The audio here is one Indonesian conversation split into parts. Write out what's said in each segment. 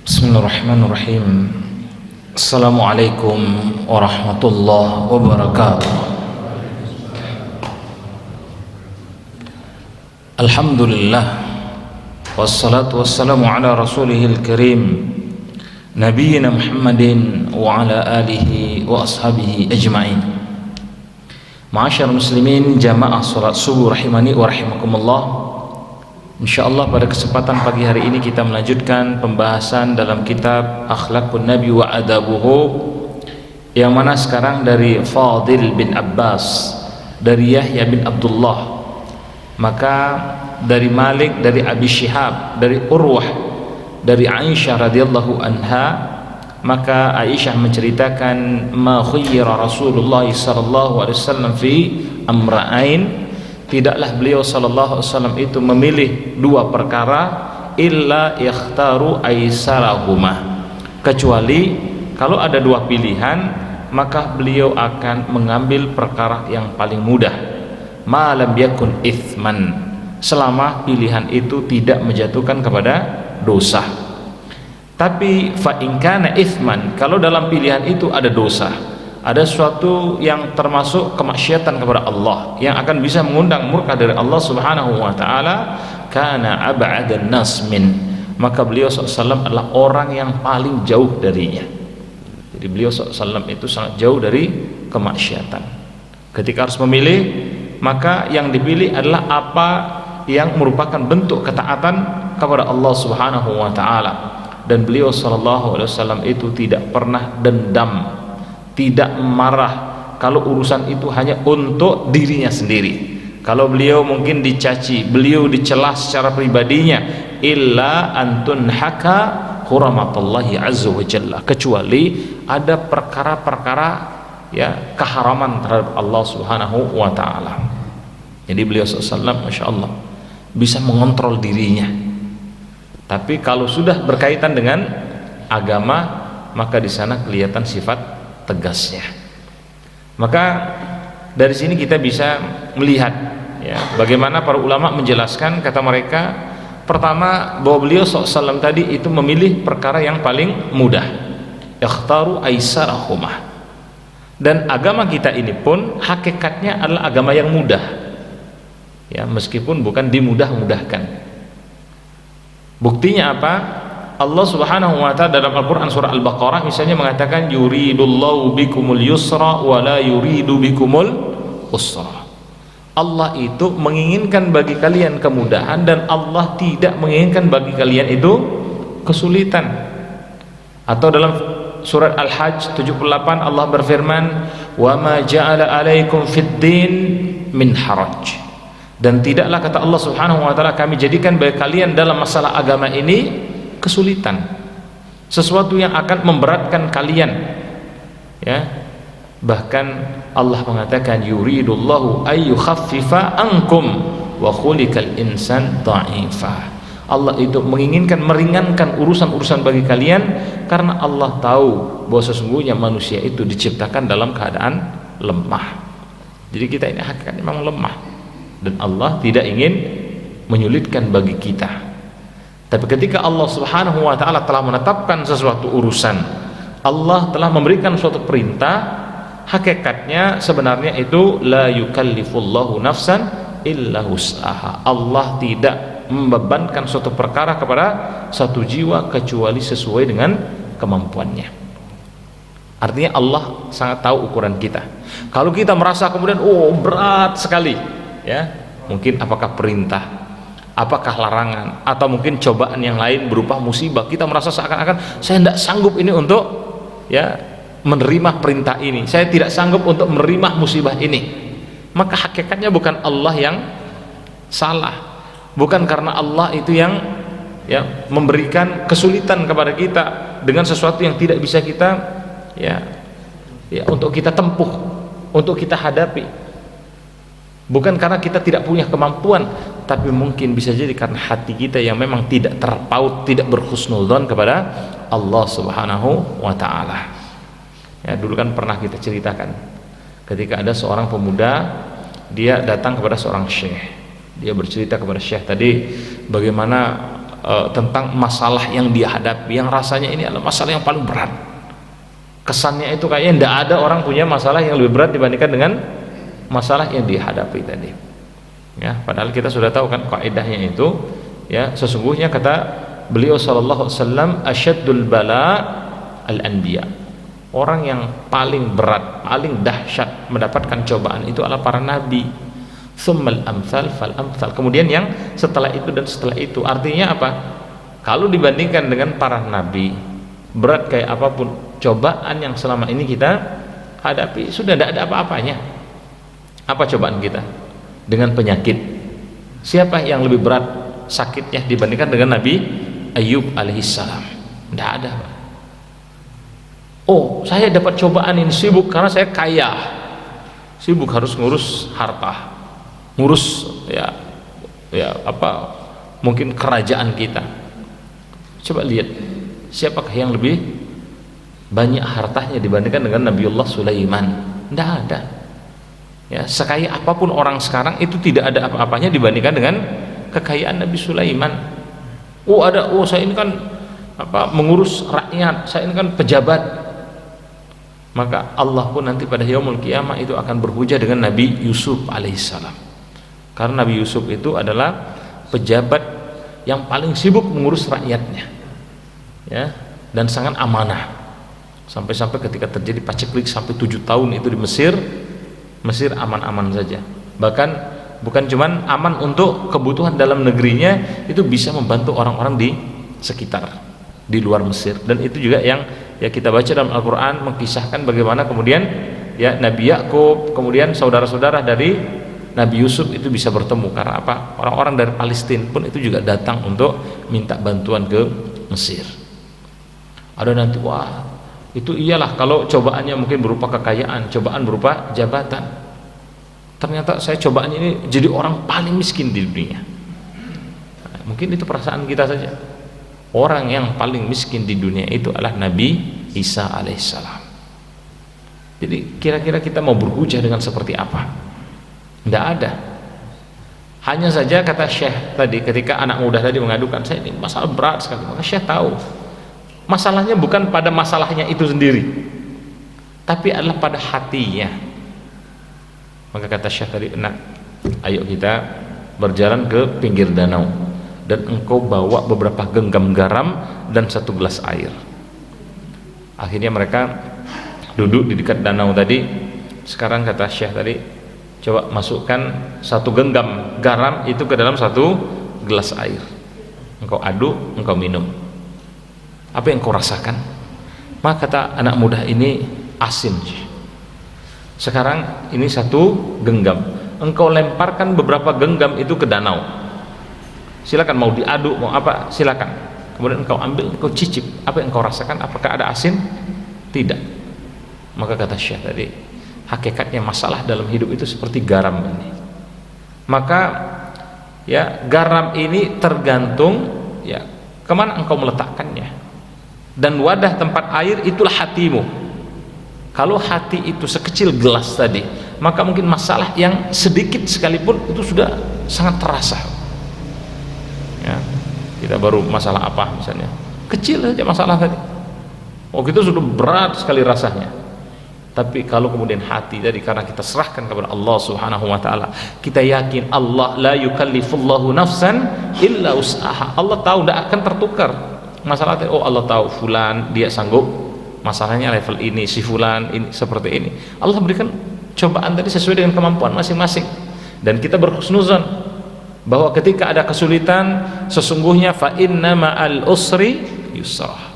Bismillahirrahmanirrahim. Assalamualaikum warahmatullahi wabarakatuh. Alhamdulillah, wassalatu wassalamu ala rasulihil karim, Nabiyyina Muhammadin wa ala alihi wa ashabihi ajma'in. Ma'asyar muslimin jamaah salat subuh rahimani wa rahimakumullah. InsyaAllah pada kesempatan pagi hari ini kita melanjutkan pembahasan dalam kitab Akhlaqun Nabi wa Adabuhu, yang mana sekarang dari Fadil bin Abbas, dari Yahya bin Abdullah, maka dari Malik, dari Abi Syihab, dari Urwah, dari Aisyah radhiyallahu anha. Maka Aisyah menceritakan, ma khayyara Rasulullah sallallahu alaihi wasallam fi amra'ain, tidaklah beliau sallallahu alaihi wasallam itu memilih dua perkara, illa ikhtaru aisarahuma, kecuali kalau ada dua pilihan maka beliau akan mengambil perkara yang paling mudah, ma lam yakun ithman, selama pilihan itu tidak menjatuhkan kepada dosa. Tapi fa in kana ithman, kalau dalam pilihan itu ada dosa, ada sesuatu yang termasuk kemaksiatan kepada Allah yang akan bisa mengundang murka dari Allah Subhanahu wa taala, kana ab'adan nas min, maka beliau SAW adalah orang yang paling jauh darinya. Jadi beliau SAW itu sangat jauh dari kemaksiatan. Ketika harus memilih, maka yang dipilih adalah apa yang merupakan bentuk ketaatan kepada Allah Subhanahu wa taala. Dan beliau SAW itu tidak pernah dendam, tidak marah kalau urusan itu hanya untuk dirinya sendiri. Kalau beliau mungkin dicaci, beliau dicela secara pribadinya, illa antun haka huramatullahi azza wa jalla, kecuali ada perkara-perkara ya keharaman terhadap Allah Subhanahu wa taala. Jadi beliau SAW Masya Allah bisa mengontrol dirinya. Tapi kalau sudah berkaitan dengan agama, maka di sana kelihatan sifat tegasnya. Maka dari sini kita bisa melihat ya, bagaimana para ulama menjelaskan, kata mereka, pertama bahwa beliau SAW tadi itu memilih perkara yang paling mudah, ikhtaru aisarahumah. Dan agama kita ini pun hakikatnya adalah agama yang mudah ya, meskipun bukan dimudah-mudahkan. Buktinya apa? Allah Subhanahu wa ta'ala dalam Al-Quran surah Al-Baqarah misalnya mengatakan, yuridullahu bikumul yusra wa la yuridu bikumul usra. Allah itu menginginkan bagi kalian kemudahan, dan Allah tidak menginginkan bagi kalian itu kesulitan. Atau dalam surat Al-Hajj 78 Allah berfirman, wa ma ja'ala alaikum fid din min haraj, dan tidaklah, kata Allah Subhanahu wa ta'ala, kami jadikan bagi kalian dalam masalah agama ini kesulitan, sesuatu yang akan memberatkan kalian ya. Bahkan Allah mengatakan, yuridullahu ayyukhaffifa ankum wa khuliqal insan dha'ifa. Allah itu menginginkan meringankan urusan-urusan bagi kalian, karena Allah tahu bahwa sesungguhnya manusia itu diciptakan dalam keadaan lemah. Jadi kita ini hakikatnya memang lemah, dan Allah tidak ingin menyulitkan bagi kita. Tapi ketika Allah Subhanahu wa ta'ala telah menetapkan sesuatu urusan, Allah telah memberikan suatu perintah, hakikatnya sebenarnya itu la yukallifullahu nafsan illa wus'aha. Allah tidak membebankan suatu perkara kepada satu jiwa kecuali sesuai dengan kemampuannya. Artinya Allah sangat tahu ukuran kita. Kalau kita merasa kemudian berat sekali ya, mungkin apakah perintah, apakah larangan, atau mungkin cobaan yang lain berupa musibah, kita merasa seakan-akan saya tidak sanggup ini untuk ya menerima perintah ini, saya tidak sanggup untuk menerima musibah ini, maka hakikatnya bukan Allah yang salah, bukan karena Allah itu yang ya memberikan kesulitan kepada kita dengan sesuatu yang tidak bisa kita ya untuk kita tempuh, untuk kita hadapi. Bukan karena kita tidak punya kemampuan, tapi mungkin bisa jadi karena hati kita yang memang tidak terpaut, tidak berhusnudzon kepada Allah Subhanahu wa ta'ala. Ya, dulu kan pernah kita ceritakan, ketika ada seorang pemuda, dia datang kepada seorang syekh. Dia bercerita kepada syekh tadi bagaimana tentang masalah yang dia hadapi, yang rasanya ini adalah masalah yang paling berat. Kesannya itu kayaknya tidak ada orang punya masalah yang lebih berat dibandingkan dengan masalah yang dihadapi tadi. Ya, padahal kita sudah tahu kan kaidahnya itu, ya, sesungguhnya kata beliau sallallahu alaihi wasallam, asyaddul bala al-anbiya. Orang yang paling berat, paling dahsyat mendapatkan cobaan itu adalah para nabi. Tsummal amsal fal amsal. Kemudian yang setelah itu dan setelah itu. Artinya apa? Kalau dibandingkan dengan para nabi, berat kayak apapun cobaan yang selama ini kita hadapi, sudah tidak ada apa-apanya. Apa cobaan kita? Dengan penyakit. Siapa yang lebih berat sakitnya dibandingkan dengan Nabi Ayub alaihissalam? Tidak ada, Pak. Oh, saya dapat cobaan ini, sibuk karena saya kaya, sibuk harus ngurus harta, ngurus mungkin kerajaan kita. Coba lihat siapakah yang lebih banyak hartanya dibandingkan dengan Nabiullah Sulaiman? Tidak ada. Ya, sekaya apapun orang sekarang itu tidak ada apa-apanya dibandingkan dengan kekayaan Nabi Sulaiman. Saya ini kan mengurus rakyat, saya ini kan pejabat. Maka Allah pun nanti pada yaumul qiyamah itu akan berhujah dengan Nabi Yusuf alaihissalam. Karena Nabi Yusuf itu adalah pejabat yang paling sibuk mengurus rakyatnya, ya, dan sangat amanah. Sampai-sampai ketika terjadi paceklik sampai 7 tahun itu di Mesir aman-aman saja. Bahkan bukan cuman aman untuk kebutuhan dalam negerinya, itu bisa membantu orang-orang di sekitar, di luar Mesir. Dan itu juga yang kita baca dalam Al-Quran, mengisahkan bagaimana kemudian ya Nabi Yakub, kemudian saudara-saudara dari Nabi Yusuf itu bisa bertemu. Karena apa? Orang-orang dari Palestina pun itu juga datang untuk minta bantuan ke Mesir. Ada nanti, itu iyalah kalau cobaannya mungkin berupa kekayaan, cobaan berupa jabatan. Ternyata saya cobaannya ini jadi orang paling miskin di dunia. Mungkin itu perasaan kita saja. Orang yang paling miskin di dunia itu adalah Nabi Isa alaihissalam. Jadi kira-kira kita mau berhujah dengan seperti apa? Tidak ada. Hanya saja kata Syekh tadi, ketika anak muda tadi mengadukan, saya ini masalah berat sekali, maka Syekh tahu masalahnya bukan pada masalahnya itu sendiri, tapi adalah pada hatinya. Maka kata Syekh tadi, ayo kita berjalan ke pinggir danau dan engkau bawa beberapa genggam garam dan 1 gelas air. Akhirnya mereka duduk di dekat danau tadi. Sekarang kata Syekh tadi, coba masukkan 1 genggam garam itu ke dalam 1 gelas air, engkau aduk, engkau minum. Apa yang kau rasakan? Maka kata anak muda ini, asin. Sekarang ini 1 genggam, engkau lemparkan beberapa genggam itu ke danau. Silakan, mau diaduk mau apa silakan. Kemudian engkau ambil, engkau cicip, apa yang kau rasakan? Apakah ada asin? Tidak. Maka kata Syekh tadi, hakikatnya masalah dalam hidup itu seperti garam ini. Maka ya garam ini tergantung ya kemana engkau meletakkannya. Dan wadah tempat air itulah hatimu. Kalau hati itu sekecil gelas tadi, maka mungkin masalah yang sedikit sekalipun itu sudah sangat terasa. Ya, kita baru masalah apa misalnya, kecil saja masalah tadi, itu sudah berat sekali rasanya. Tapi kalau kemudian hati tadi, karena kita serahkan kepada Allah Subhanahu wa taala, kita yakin Allah la yukallifullahu nafsan illa wus'aha. Allah tahu tidak akan tertukar masalah tadi. Allah tahu fulan dia sanggup, masalahnya level ini, si fulan ini seperti ini. Allah berikan cobaan tadi sesuai dengan kemampuan masing-masing. Dan kita berhusnuzan bahwa ketika ada kesulitan, sesungguhnya fa inna ma'al usri yusra.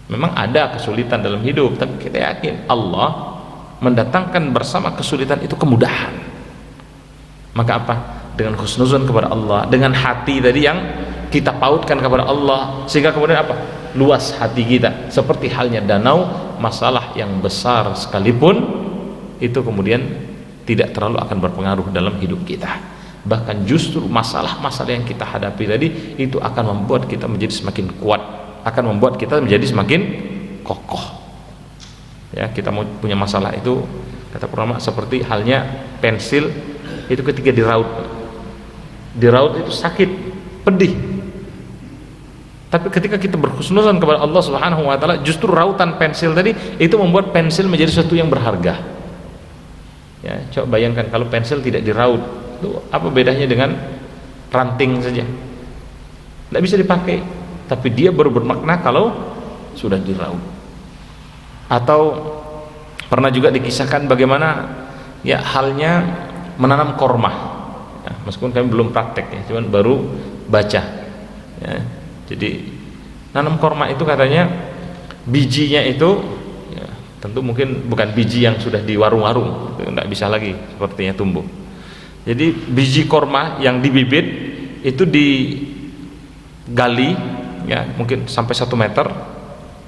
Memang ada kesulitan dalam hidup, tapi kita yakin Allah mendatangkan bersama kesulitan itu kemudahan. Maka apa? Dengan husnuzan kepada Allah, dengan hati tadi yang kita pautkan kepada Allah, sehingga kemudian apa? Luas hati kita. Seperti halnya danau, masalah yang besar sekalipun itu kemudian tidak terlalu akan berpengaruh dalam hidup kita. Bahkan justru masalah-masalah yang kita hadapi tadi itu akan membuat kita menjadi semakin kuat, akan membuat kita menjadi semakin kokoh. Ya, kita mau punya masalah itu, kata ulama, seperti halnya pensil itu ketika diraut itu sakit, pedih. Tapi ketika kita berhusnuzon kepada Allah Subhanahu wa taala, justru rautan pensil tadi itu membuat pensil menjadi sesuatu yang berharga. Ya, coba bayangkan kalau pensil tidak diraut, itu apa bedanya dengan ranting saja? Tidak bisa dipakai, tapi dia baru bermakna kalau sudah diraut. Atau pernah juga dikisahkan bagaimana ya halnya menanam korma. Ya, meskipun kami belum praktek ya, cuman baru baca. Ya, jadi nanam korma itu katanya bijinya itu ya, tentu mungkin bukan biji yang sudah di warung-warung, tidak bisa lagi sepertinya tumbuh. Jadi biji korma yang dibibit itu digali ya mungkin sampai 1 meter,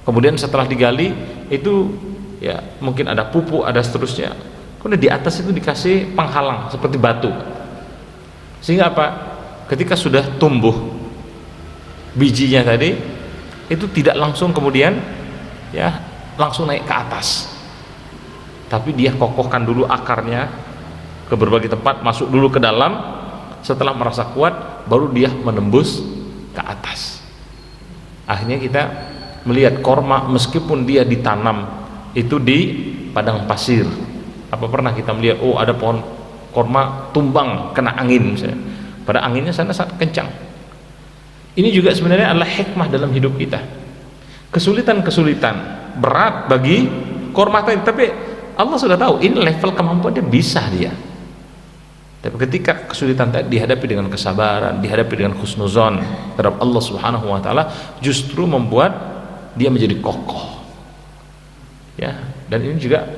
kemudian setelah digali itu ya mungkin ada pupuk, ada seterusnya, kemudian di atas itu dikasih penghalang seperti batu, sehingga apa, ketika sudah tumbuh bijinya tadi itu tidak langsung kemudian ya langsung naik ke atas, tapi dia kokohkan dulu akarnya ke berbagai tempat, masuk dulu ke dalam, setelah merasa kuat baru dia menembus ke atas. Akhirnya kita melihat korma meskipun dia ditanam itu di padang pasir, apa pernah kita melihat oh ada pohon korma tumbang kena angin misalnya, pada anginnya sana sangat kencang. Ini juga sebenarnya adalah hikmah dalam hidup kita. Kesulitan-kesulitan berat bagi korma tadi, tapi Allah sudah tahu ini level kemampuan dia, bisa dia. Tapi ketika kesulitan tadi dihadapi dengan kesabaran, dihadapi dengan husnuzon terhadap Allah Subhanahu wa taala, justru membuat dia menjadi kokoh. Ya, dan ini juga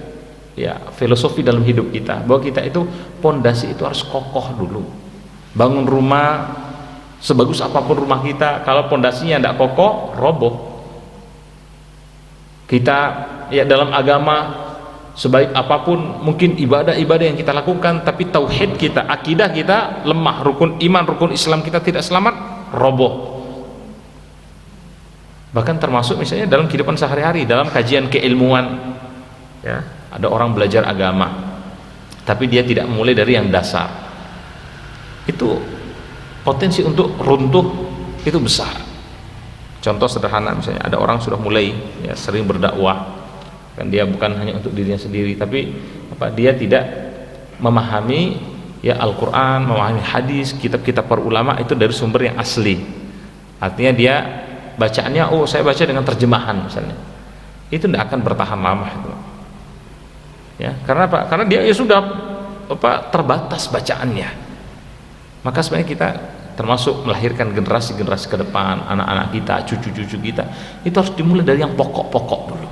ya filosofi dalam hidup kita, bahwa kita itu pondasi itu harus kokoh dulu. Bangun rumah sebagus apapun rumah kita, kalau pondasinya tidak kokoh, roboh. Kita ya dalam agama sebaik apapun mungkin ibadah-ibadah yang kita lakukan, tapi tauhid kita, akidah kita lemah, rukun iman, rukun Islam kita tidak selamat, roboh. Bahkan termasuk misalnya dalam kehidupan sehari-hari, dalam kajian keilmuan ya, ada orang belajar agama tapi dia tidak mulai dari yang dasar, itu potensi untuk runtuh itu besar. Contoh sederhana misalnya, ada orang sudah mulai ya, sering berdakwah, kan dia bukan hanya untuk dirinya sendiri, tapi apa, dia tidak memahami ya Al-Quran, memahami hadis, kitab-kitab para ulama itu dari sumber yang asli. Artinya dia bacaannya, oh saya baca dengan terjemahan misalnya, itu tidak akan bertahan lama itu. Ya, karena apa? Karena dia ya sudah apa, terbatas bacaannya. Maka sebenarnya kita termasuk melahirkan generasi-generasi ke depan, anak-anak kita, cucu-cucu kita, itu harus dimulai dari yang pokok-pokok dulu.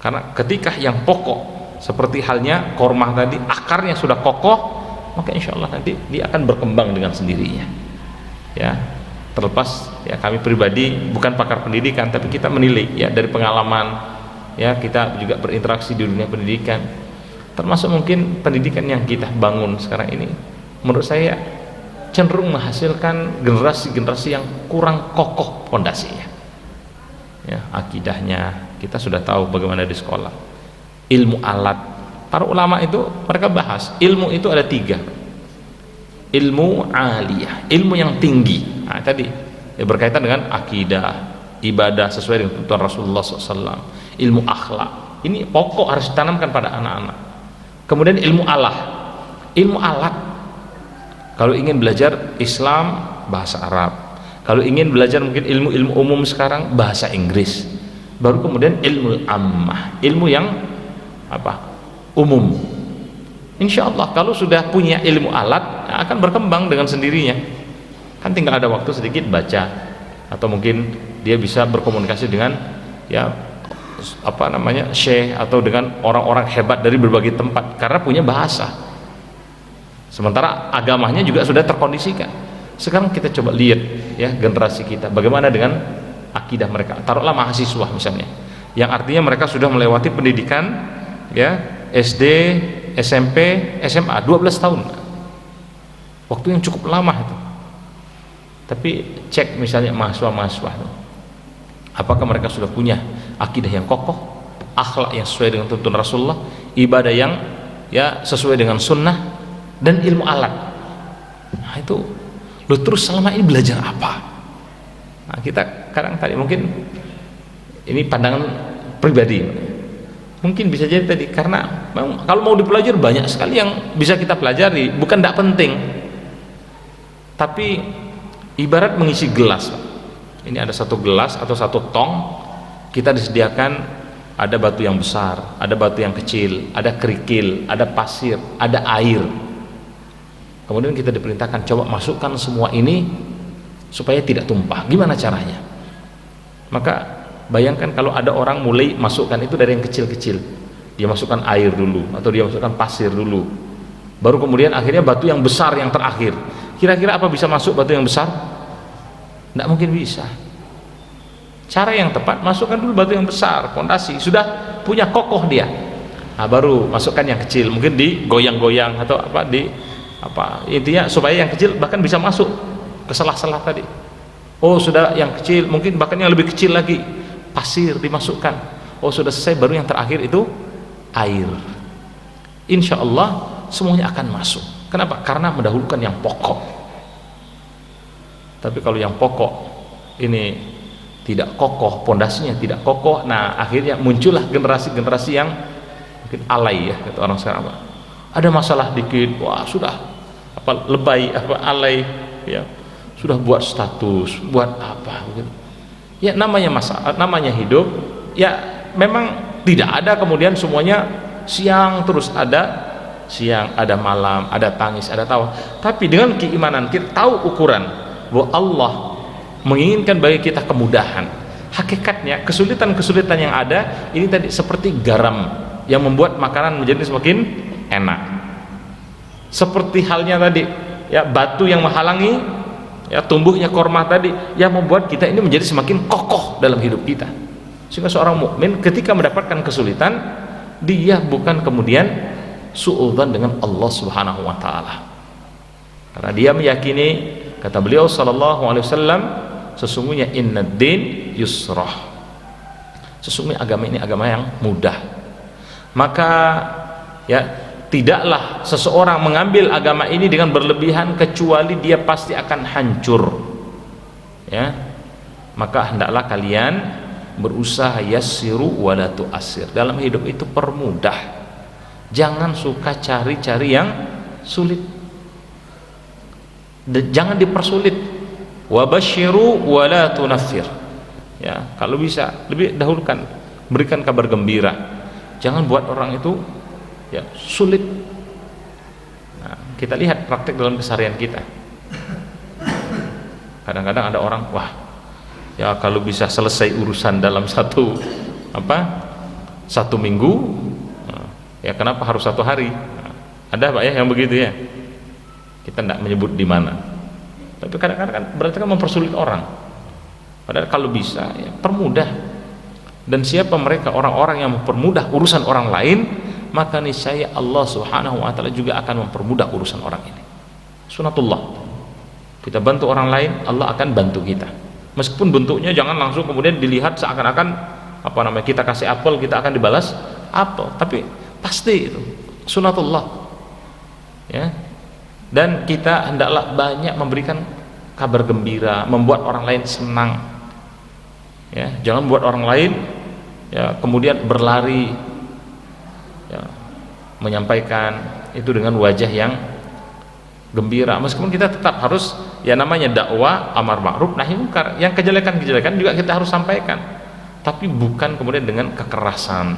Karena ketika yang pokok seperti halnya kormah tadi, akarnya sudah kokoh, maka insya Allah nanti dia akan berkembang dengan sendirinya. Ya, terlepas ya kami pribadi bukan pakar pendidikan, tapi kita menilai ya dari pengalaman, ya kita juga berinteraksi di dunia pendidikan, termasuk mungkin pendidikan yang kita bangun sekarang ini, menurut saya cenderung menghasilkan generasi-generasi yang kurang kokoh pondasinya. Ya, akidahnya kita sudah tahu bagaimana di sekolah. Ilmu alat, para ulama itu mereka bahas ilmu itu ada 3. Ilmu aliyah, ilmu yang tinggi, nah, tadi ya, berkaitan dengan akidah, ibadah sesuai dengan tuntunan Rasulullah SAW. Ilmu akhlak, ini pokok harus ditanamkan pada anak-anak. Kemudian ilmu alat, kalau ingin belajar Islam, bahasa Arab. Kalau ingin belajar mungkin ilmu-ilmu umum sekarang, bahasa Inggris. Baru kemudian ilmu ammah, ilmu yang apa? Umum. Insya Allah kalau sudah punya ilmu alat, akan berkembang dengan sendirinya. Kan tinggal ada waktu sedikit baca, atau mungkin dia bisa berkomunikasi dengan ya apa namanya syekh, atau dengan orang-orang hebat dari berbagai tempat karena punya bahasa. Sementara agamanya juga sudah terkondisikan. Sekarang kita coba lihat ya generasi kita, bagaimana dengan akidah mereka. Taruhlah mahasiswa misalnya, yang artinya mereka sudah melewati pendidikan ya SD, SMP, SMA 12 tahun. Waktu yang cukup lama itu. Tapi cek misalnya mahasiswa-mahasiswa itu, apakah mereka sudah punya akidah yang kokoh, akhlak yang sesuai dengan tuntunan Rasulullah, ibadah yang ya sesuai dengan sunnah, dan ilmu alat. Nah itu, lu terus selama ini belajar apa? Nah, kita kadang tadi mungkin ini pandangan pribadi, mungkin bisa jadi tadi karena memang kalau mau dipelajari banyak sekali yang bisa kita pelajari, bukan tidak penting, tapi ibarat mengisi gelas. Ini ada satu gelas atau satu tong, kita disediakan ada batu yang besar, ada batu yang kecil, ada kerikil, ada pasir, ada air. Kemudian kita diperintahkan coba masukkan semua ini supaya tidak tumpah. Gimana caranya? Maka bayangkan kalau ada orang mulai masukkan itu dari yang kecil-kecil, dia masukkan air dulu atau dia masukkan pasir dulu, baru kemudian akhirnya batu yang besar yang terakhir. Kira-kira apa bisa masuk batu yang besar? Tidak mungkin bisa. Cara yang tepat, masukkan dulu batu yang besar, fondasi sudah punya kokoh dia. Nah, baru masukkan yang kecil, mungkin digoyang-goyang atau intinya supaya yang kecil bahkan bisa masuk ke selah-selah tadi. Oh sudah yang kecil, mungkin bahkan yang lebih kecil lagi, pasir dimasukkan. Oh sudah selesai, baru yang terakhir itu air. Insya Allah semuanya akan masuk. Kenapa? Karena mendahulukan yang pokok. Tapi kalau yang pokok ini tidak kokoh, pondasinya tidak kokoh, nah akhirnya muncullah generasi-generasi yang mungkin alay, ya kata orang sekarang, ada masalah dikit, wah sudah lebay, alay, ya sudah buat status, buat apa gitu. Ya namanya masalah, namanya hidup, ya memang tidak ada kemudian semuanya siang terus, ada siang, ada malam, ada tangis, ada tawa. Tapi dengan keimanan kita tahu ukuran bahwa Allah menginginkan bagi kita kemudahan. Hakikatnya kesulitan-kesulitan yang ada ini tadi seperti garam yang membuat makanan menjadi semakin enak. Seperti halnya tadi, ya batu yang menghalangi ya tumbuhnya korma tadi yang membuat kita ini menjadi semakin kokoh dalam hidup kita. Sehingga seorang mukmin ketika mendapatkan kesulitan, dia bukan kemudian suudzon dengan Allah Subhanahu wa taala. Karena dia meyakini, kata beliau sallallahu alaihi wasallam, sesungguhnya innad din yusrah, sesungguhnya agama ini agama yang mudah. Maka ya tidaklah seseorang mengambil agama ini dengan berlebihan kecuali dia pasti akan hancur, ya. Maka hendaklah kalian berusaha yassiru wala tu'assir, dalam hidup itu permudah, jangan suka cari-cari yang sulit, jangan dipersulit. Wabashiru wala tunaffir, ya kalau bisa lebih dahulukan berikan kabar gembira, jangan buat orang itu ya sulit. Nah, kita lihat praktek dalam keseharian kita, kadang-kadang ada orang, wah ya kalau bisa selesai urusan dalam satu minggu, ya kenapa harus 1 hari? Ada Pak ya yang begitu ya, kita tidak menyebut di mana, tapi kadang-kadang kan berarti kan mempersulit orang. Padahal kalau bisa ya permudah. Dan siapa mereka orang-orang yang mempermudah urusan orang lain, maka niscaya Allah Subhanahu wa taala juga akan mempermudah urusan orang ini. Sunatullah, kita bantu orang lain, Allah akan bantu kita, meskipun bentuknya jangan langsung kemudian dilihat seakan-akan kita kasih apel kita akan dibalas apel, tapi pasti itu sunatullah, ya. Dan kita hendaklah banyak memberikan kabar gembira, membuat orang lain senang, ya. Jangan buat orang lain ya kemudian berlari, ya, menyampaikan itu dengan wajah yang gembira, meskipun kita tetap harus ya namanya dakwah amar ma'ruf nahi munkar, yang kejelekan-kejelekan juga kita harus sampaikan, tapi bukan kemudian dengan kekerasan,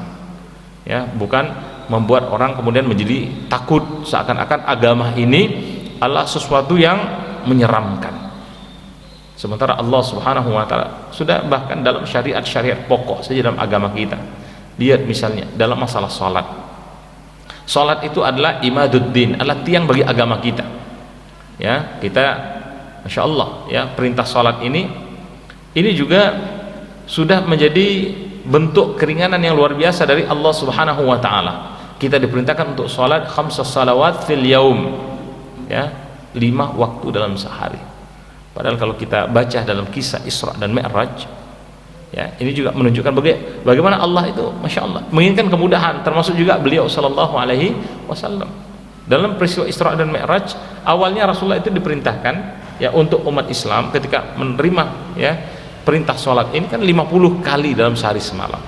ya, bukan membuat orang kemudian menjadi takut seakan-akan agama ini adalah sesuatu yang menyeramkan, sementara Allah Subhanahu wa taala sudah bahkan dalam syariat-syariat pokok saja dalam agama kita. Lihat misalnya dalam masalah salat itu adalah imaduddin, adalah tiang bagi agama kita, ya. Kita Masya Allah ya, perintah salat ini juga sudah menjadi bentuk keringanan yang luar biasa dari Allah Subhanahu wa taala. Kita diperintahkan untuk salat 5 salawat fil yaum, ya, 5 waktu dalam sehari. Padahal kalau kita baca dalam kisah Isra dan Mi'raj, ya, ini juga menunjukkan bagaimana Allah itu Masya Allah menginginkan kemudahan, termasuk juga beliau sallallahu alaihi wasallam. Dalam peristiwa Isra dan Mi'raj, awalnya Rasulullah itu diperintahkan ya untuk umat Islam ketika menerima ya perintah sholat ini kan 50 kali dalam sehari semalam.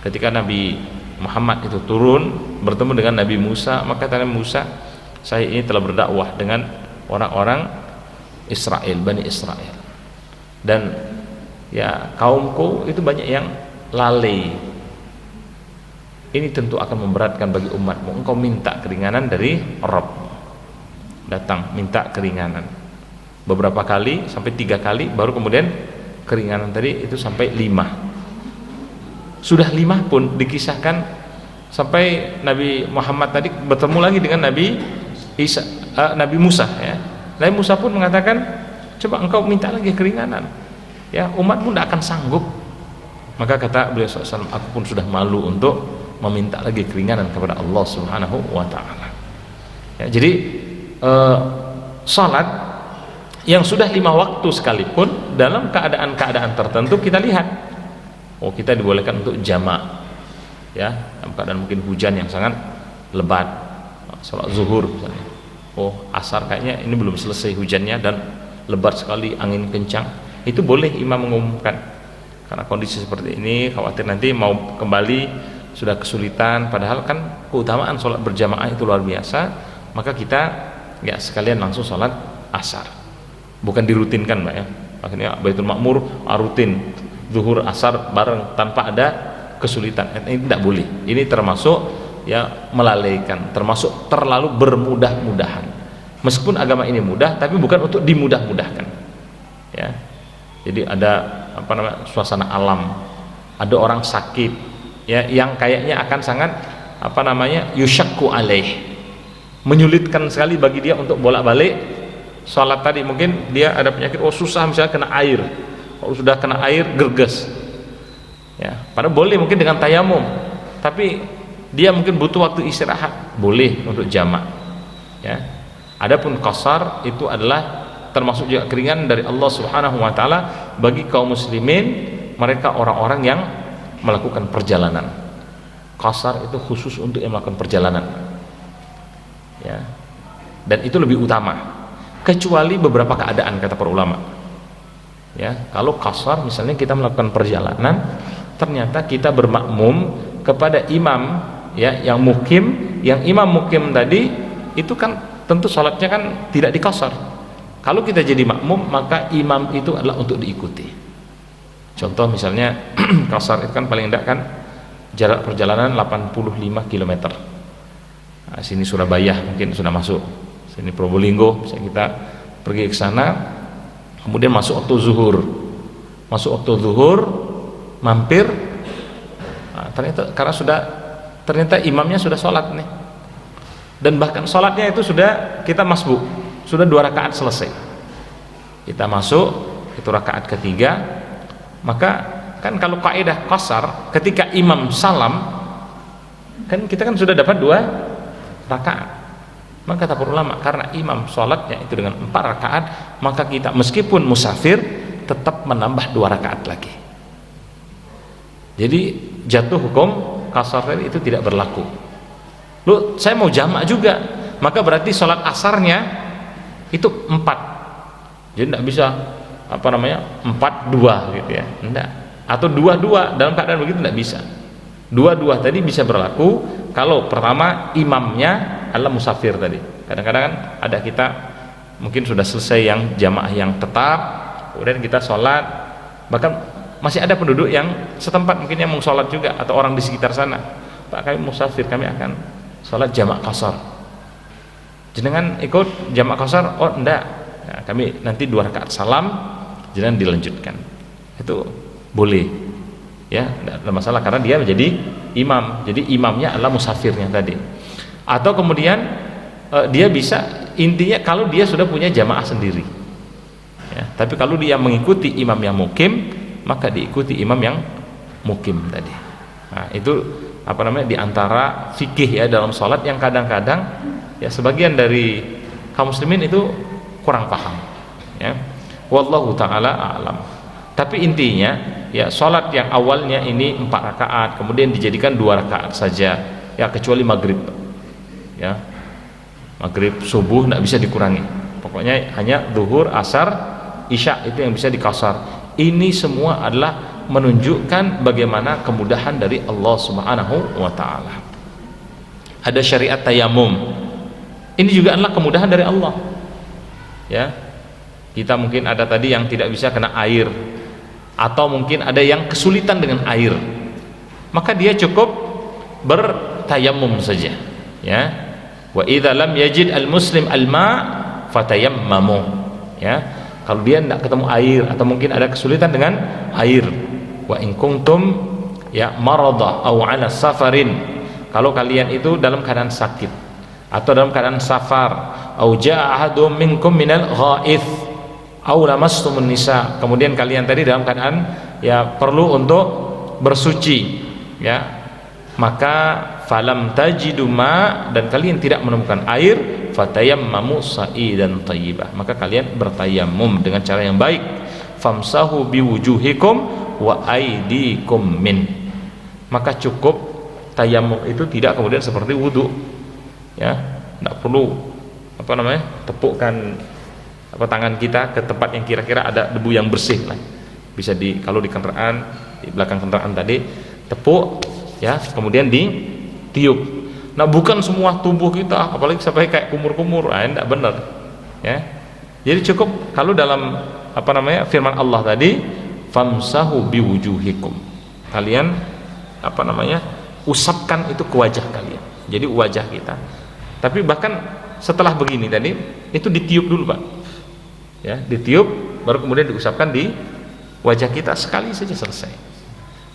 Ketika Nabi Muhammad itu turun bertemu dengan Nabi Musa, maka kata Nabi Musa, saya ini telah berdakwah dengan orang-orang Israel, Bani Israel, dan ya kaumku itu banyak yang lalai. Ini tentu akan memberatkan bagi umatmu. Engkau minta keringanan dari Rabb, datang minta keringanan beberapa kali sampai 3 kali, baru kemudian keringanan tadi itu sampai 5. Sudah 5 pun dikisahkan sampai Nabi Muhammad tadi bertemu lagi dengan Nabi Musa ya. Nabi Musa pun mengatakan, coba engkau minta lagi keringanan ya, umatmu tidak akan sanggup. Maka kata beliau SAW, aku pun sudah malu untuk meminta lagi keringanan kepada Allah Subhanahu wa ta'ala ya. Jadi salat yang sudah 5 waktu sekalipun dalam keadaan-keadaan tertentu kita lihat, oh kita dibolehkan untuk jamak ya, dalam keadaan mungkin hujan yang sangat lebat, salat zuhur misalnya, oh asar kayaknya ini belum selesai hujannya dan lebat sekali, angin kencang, itu boleh imam mengumumkan. Karena kondisi seperti ini khawatir nanti mau kembali sudah kesulitan, padahal kan keutamaan sholat berjamaah itu luar biasa, maka kita ya sekalian langsung sholat asar, bukan dirutinkan Mbak ya. Akhirnya Baitul Makmur rutin zuhur asar bareng tanpa ada kesulitan, ini tidak boleh. Ini termasuk ya melalaikan, termasuk terlalu bermudah-mudahan. Meskipun agama ini mudah, tapi bukan untuk dimudah-mudahkan ya. Jadi ada apa namanya, suasana alam, ada orang sakit ya, yang kayaknya akan sangat apa namanya yusyakku alaih, menyulitkan sekali bagi dia untuk bolak-balik sholat tadi. Mungkin dia ada penyakit, oh susah misalnya kena air, kalau sudah kena air gerges ya, padahal boleh mungkin dengan tayamum, tapi dia mungkin butuh waktu istirahat, boleh untuk jamak ya. Adapun qasar itu adalah termasuk juga keringanan dari Allah Subhanahu wa ta'ala bagi kaum muslimin, mereka orang-orang yang melakukan perjalanan. Qasar itu khusus untuk yang melakukan perjalanan ya, dan itu lebih utama kecuali beberapa keadaan kata para ulama ya. Kalau qasar misalnya kita melakukan perjalanan, ternyata kita bermakmum kepada imam ya yang mukim, yang imam mukim tadi itu kan tentu sholatnya kan tidak diqasar. Kalau kita jadi makmum, maka imam itu adalah untuk diikuti. Contoh misalnya qasar itu kan paling tidak kan jarak perjalanan 85 km. Nah, sini Surabaya mungkin sudah masuk, sini Probolinggo, bisa kita pergi ke sana, kemudian masuk waktu zuhur, mampir. Nah, ternyata imamnya sudah sholat nih, dan bahkan sholatnya itu sudah kita masbuk, sudah 2 rakaat selesai, kita masuk itu rakaat ketiga. Maka kan kalau kaidah qasar, ketika imam salam kan kita kan sudah dapat 2 rakaat. Maka kata para ulama, karena imam sholatnya itu dengan 4 rakaat, maka kita meskipun musafir tetap menambah 2 rakaat lagi. Jadi jatuh hukum qasar tadi itu tidak berlaku. Lu saya mau jamak juga, maka berarti sholat asarnya itu 4, jadi tidak bisa apa namanya 4-2 gitu ya, enggak, atau 2-2, dalam keadaan begitu tidak bisa. 2-2 tadi bisa berlaku kalau pertama imamnya adalah musafir tadi. Kadang-kadang kan ada kita mungkin sudah selesai yang jamaah yang tetap, kemudian kita sholat, bahkan masih ada penduduk yang setempat mungkin yang mau sholat juga, atau orang di sekitar sana, Pak kami musafir, kami akan sholat jamaah qasar, jenengan ikut jamaah qasar? Oh enggak, nah, kami nanti 2 rakaat salam jangan dilanjutkan. Itu boleh ya, tidak ada masalah karena dia menjadi imam, jadi imamnya adalah musafirnya tadi. Atau kemudian dia bisa, intinya kalau dia sudah punya jamaah sendiri ya, tapi kalau dia mengikuti imam yang mukim, maka diikuti imam yang mukim tadi. Nah itu apa namanya diantara fikih ya dalam sholat yang kadang-kadang ya sebagian dari kaum muslimin itu kurang paham ya. Wallahu ta'ala a'lam. Tapi intinya ya sholat yang awalnya ini 4 rakaat kemudian dijadikan 2 rakaat saja ya, kecuali maghrib ya, maghrib subuh tidak bisa dikurangi, pokoknya hanya zuhur, asar, isya itu yang bisa dikasar. Ini semua adalah menunjukkan bagaimana kemudahan dari Allah Subhanahu wa taala. Ada syariat tayamum. Ini juga adalah kemudahan dari Allah. Ya. Kita mungkin ada tadi yang tidak bisa kena air, atau mungkin ada yang kesulitan dengan air. Maka dia cukup bertayamum saja. Ya. Wa idza lam yajid al-muslim al-ma' fatayammamu. Ya. Kalau dia tidak ketemu air atau mungkin ada kesulitan dengan air, wa in kuntum ya marada aw ala safarin, kalau kalian itu dalam keadaan sakit atau dalam keadaan safar, au jaa ahadum minkum minal ghaith aw lamastumun nisa, kemudian kalian tadi dalam keadaan ya perlu untuk bersuci, ya, maka falam tajidu ma, dan kalian tidak menemukan air, fatayammamu sa'idan thayyibah, maka kalian bertayamum dengan cara yang baik, famsahu biwujuhikum wa aydikum min, maka cukup tayamum itu tidak kemudian seperti wudu, ya, tidak perlu tepukkan tangan kita ke tempat yang kira-kira ada debu yang bersih lah. Bisa kalau di kendaraan, di belakang kendaraan tadi tepuk, ya, kemudian ditiup. Nah, bukan semua tubuh kita, apalagi sampai kayak kumur-kumur, tidak benar, ya. Jadi cukup kalau dalam firman Allah tadi, famsahu biwujuhikum, kalian usapkan itu ke wajah kalian, jadi wajah kita. Tapi bahkan setelah begini tadi itu ditiup dulu, Pak, ya, ditiup baru kemudian diusapkan di wajah kita, sekali saja selesai.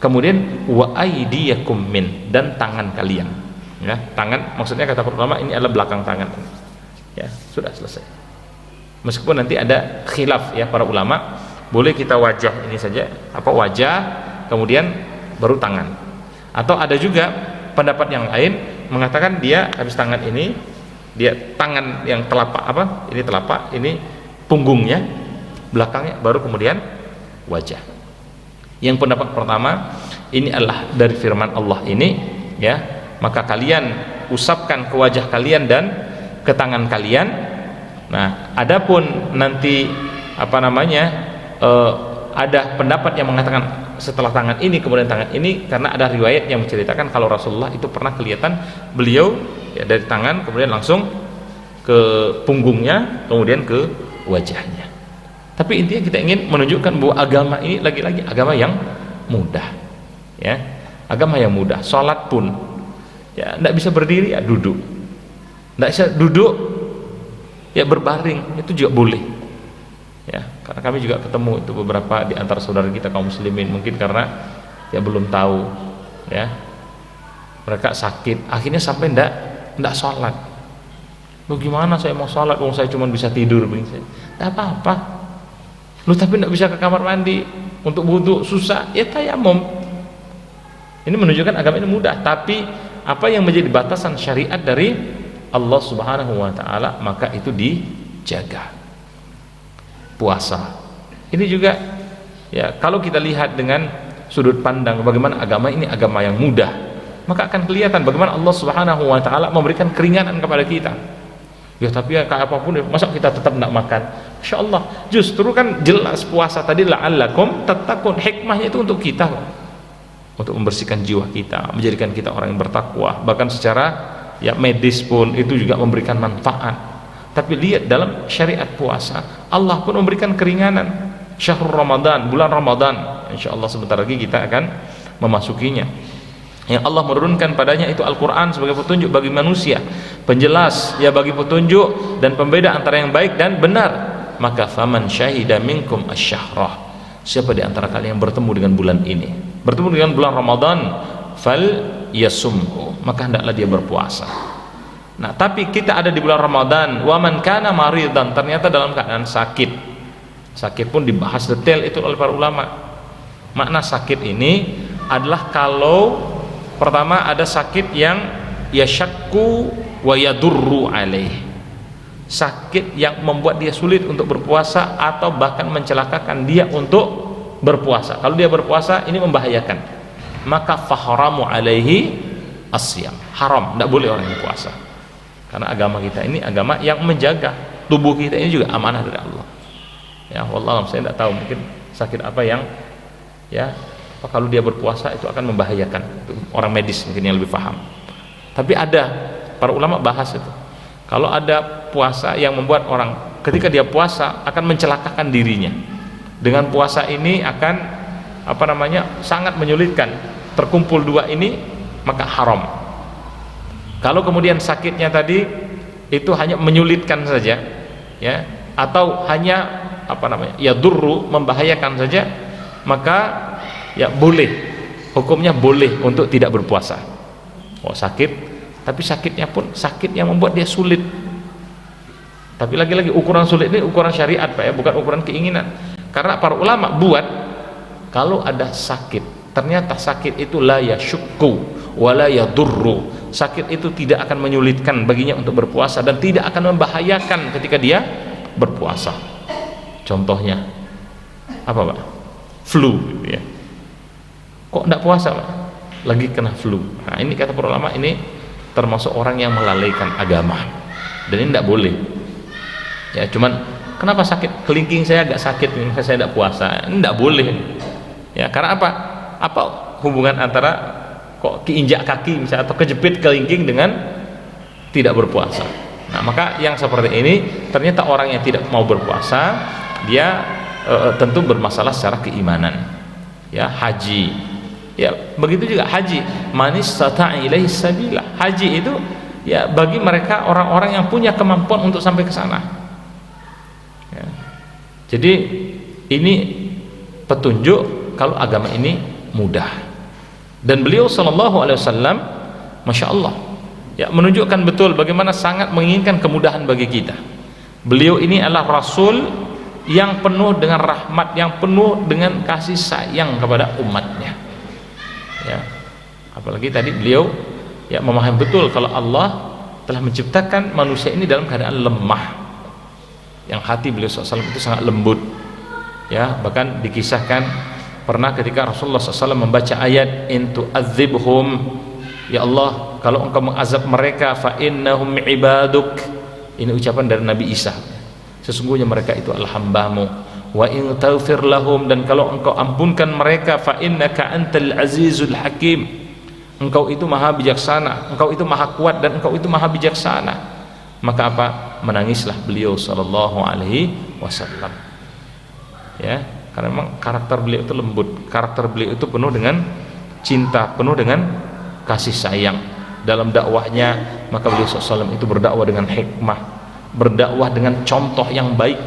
Kemudian wa aydiyakum min, dan tangan kalian, ya, tangan maksudnya kata ulama ini adalah belakang tangan, ya, sudah selesai. Meskipun nanti ada khilaf ya para ulama, boleh kita wajah ini saja, wajah kemudian baru tangan, atau ada juga pendapat yang lain mengatakan dia habis tangan ini, dia tangan yang telapak ini telapak, ini punggungnya, belakangnya, baru kemudian wajah. Yang pendapat pertama ini adalah dari firman Allah ini, ya, maka kalian usapkan ke wajah kalian dan ke tangan kalian. Nah, adapun nanti ada pendapat yang mengatakan setelah tangan ini kemudian tangan ini, karena ada riwayat yang menceritakan kalau Rasulullah itu pernah kelihatan beliau ya dari tangan kemudian langsung ke punggungnya kemudian ke wajahnya. Tapi intinya kita ingin menunjukkan bahwa agama ini lagi-lagi agama yang mudah, ya, agama yang mudah. Sholat pun ya tidak bisa berdiri, ya duduk, tidak bisa duduk ya berbaring, itu juga boleh, ya, karena kami juga ketemu itu beberapa di antara saudara kita kaum muslimin, mungkin karena ya belum tahu, ya, mereka sakit akhirnya sampai tidak sholat. Lu gimana saya mau sholat, saya cuma bisa tidur, tidak apa-apa. Lu tapi tidak bisa ke kamar mandi untuk wudu, susah, ya tayamum. Ini menunjukkan agama ini mudah. Tapi apa yang menjadi batasan syariat dari Allah Subhanahu wa taala, maka itu dijaga. Puasa ini juga ya, kalau kita lihat dengan sudut pandang bagaimana agama ini agama yang mudah, maka akan kelihatan bagaimana Allah Subhanahu wa taala memberikan keringanan kepada kita. Ya tapi ya kayak apapun, masa kita tetap tidak makan? Insya Allah, justru kan jelas puasa tadi la'allakum tattaqun, hikmahnya itu untuk kita, untuk membersihkan jiwa kita, menjadikan kita orang yang bertakwa. Bahkan secara ya medis pun itu juga memberikan manfaat. Tapi lihat dalam syariat puasa, Allah pun memberikan keringanan. Syahrul Ramadan, bulan Ramadan, insya Allah sebentar lagi kita akan memasukinya, yang Allah menurunkan padanya itu Al-Quran sebagai petunjuk bagi manusia, penjelas ya bagi petunjuk dan pembeda antara yang baik dan benar. Maka faman syahida minkum asy-syahrah, siapa di antara kalian yang bertemu dengan bulan ini, bertemu dengan bulan Ramadan, fal yasumhu, maka hendaklah dia berpuasa. Nah, tapi kita ada di bulan Ramadan, wa man kana maridan, ternyata dalam keadaan sakit. Sakit pun dibahas detail itu oleh para ulama. Makna sakit ini adalah kalau pertama ada sakit yang yashakku wa yadurru alaih, sakit yang membuat dia sulit untuk berpuasa atau bahkan mencelakakan dia untuk berpuasa. Kalau dia berpuasa ini membahayakan, maka faharamu alaihi asyam, haram, tidak boleh orang yang puasa. Karena agama kita ini agama yang menjaga tubuh kita ini juga amanah dari Allah. Ya, wallah saya tidak tahu, mungkin sakit apa yang ya apa kalau dia berpuasa itu akan membahayakan. Itu orang medis mungkin yang lebih paham. Tapi ada para ulama bahas itu. Kalau ada puasa yang membuat orang ketika dia puasa akan mencelakakan dirinya. Dengan puasa ini akan sangat menyulitkan. Terkumpul dua ini maka haram. Kalau kemudian sakitnya tadi itu hanya menyulitkan saja, ya, atau hanya yadurru, membahayakan saja, maka ya boleh, hukumnya boleh untuk tidak berpuasa. Sakit, tapi sakitnya pun sakit yang membuat dia sulit. Tapi lagi-lagi ukuran sulit ini ukuran syariat, Pak, ya, bukan ukuran keinginan. Karena para ulama buat kalau ada sakit, ternyata sakit itu la yashukku wala yadurru. Sakit itu tidak akan menyulitkan baginya untuk berpuasa dan tidak akan membahayakan ketika dia berpuasa. Contohnya apa, Pak? Flu gitu ya. Kok enggak puasa, Pak? Lagi kena flu. Nah, ini kata para ulama ini termasuk orang yang melalaikan agama. Dan ini enggak boleh. Ya, cuman kenapa sakit? Kelingking saya agak sakit, saya enggak puasa. Ini enggak boleh. Ya, karena apa? Apa hubungan antara kok keinjak kaki misalnya atau kejepit kelingking dengan tidak berpuasa? Nah, maka yang seperti ini ternyata orang yang tidak mau berpuasa dia tentu bermasalah secara keimanan. Ya, haji. Ya, begitu juga haji. Manis istata'a ilaihi sabila. Haji itu ya bagi mereka orang-orang yang punya kemampuan untuk sampai ke sana. Ya. Jadi ini petunjuk kalau agama ini mudah. Dan beliau sallallahu alaihi wasallam masya Allah ya menunjukkan betul bagaimana sangat menginginkan kemudahan bagi kita. Beliau ini adalah rasul yang penuh dengan rahmat, yang penuh dengan kasih sayang kepada umatnya, ya. Apalagi tadi beliau ya memahami betul kalau Allah telah menciptakan manusia ini dalam keadaan lemah, yang hati beliau SAW itu sangat lembut, ya. Bahkan dikisahkan pernah ketika Rasulullah SAW membaca ayat in tu'adzibhum, ya Allah kalau engkau mengazab mereka fa innahum ibaduk, ini ucapan dari Nabi Isa, sesungguhnya mereka itu adalah hambamu, wa in taghfir lahum, dan kalau engkau ampunkan mereka fa innaka antal azizul hakim, engkau itu maha bijaksana, engkau itu maha kuat dan engkau itu maha bijaksana. Maka apa? Menangislah beliau sallallahu alaihi wasallam, ya. Karena memang karakter beliau itu lembut, karakter beliau itu penuh dengan cinta, penuh dengan kasih sayang dalam dakwahnya. Maka beliau SAW itu berdakwah dengan hikmah, berdakwah dengan contoh yang baik.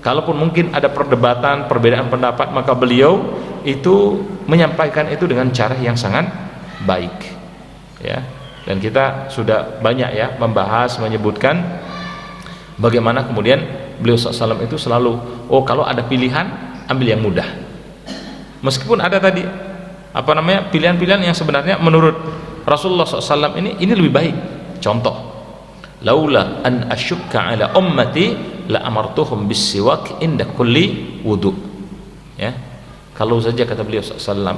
Kalaupun mungkin ada perdebatan, perbedaan pendapat, maka beliau itu menyampaikan itu dengan cara yang sangat baik, ya. Dan kita sudah banyak ya membahas, menyebutkan bagaimana kemudian beliau SAW itu selalu kalau ada pilihan ambil yang mudah, meskipun ada tadi pilihan-pilihan yang sebenarnya menurut Rasulullah SAW ini lebih baik. Contoh, laula an asyukka ala ummati la amartuhum bis-siwak inda kulli wudu, ya. Kalau saja kata beliau SAW,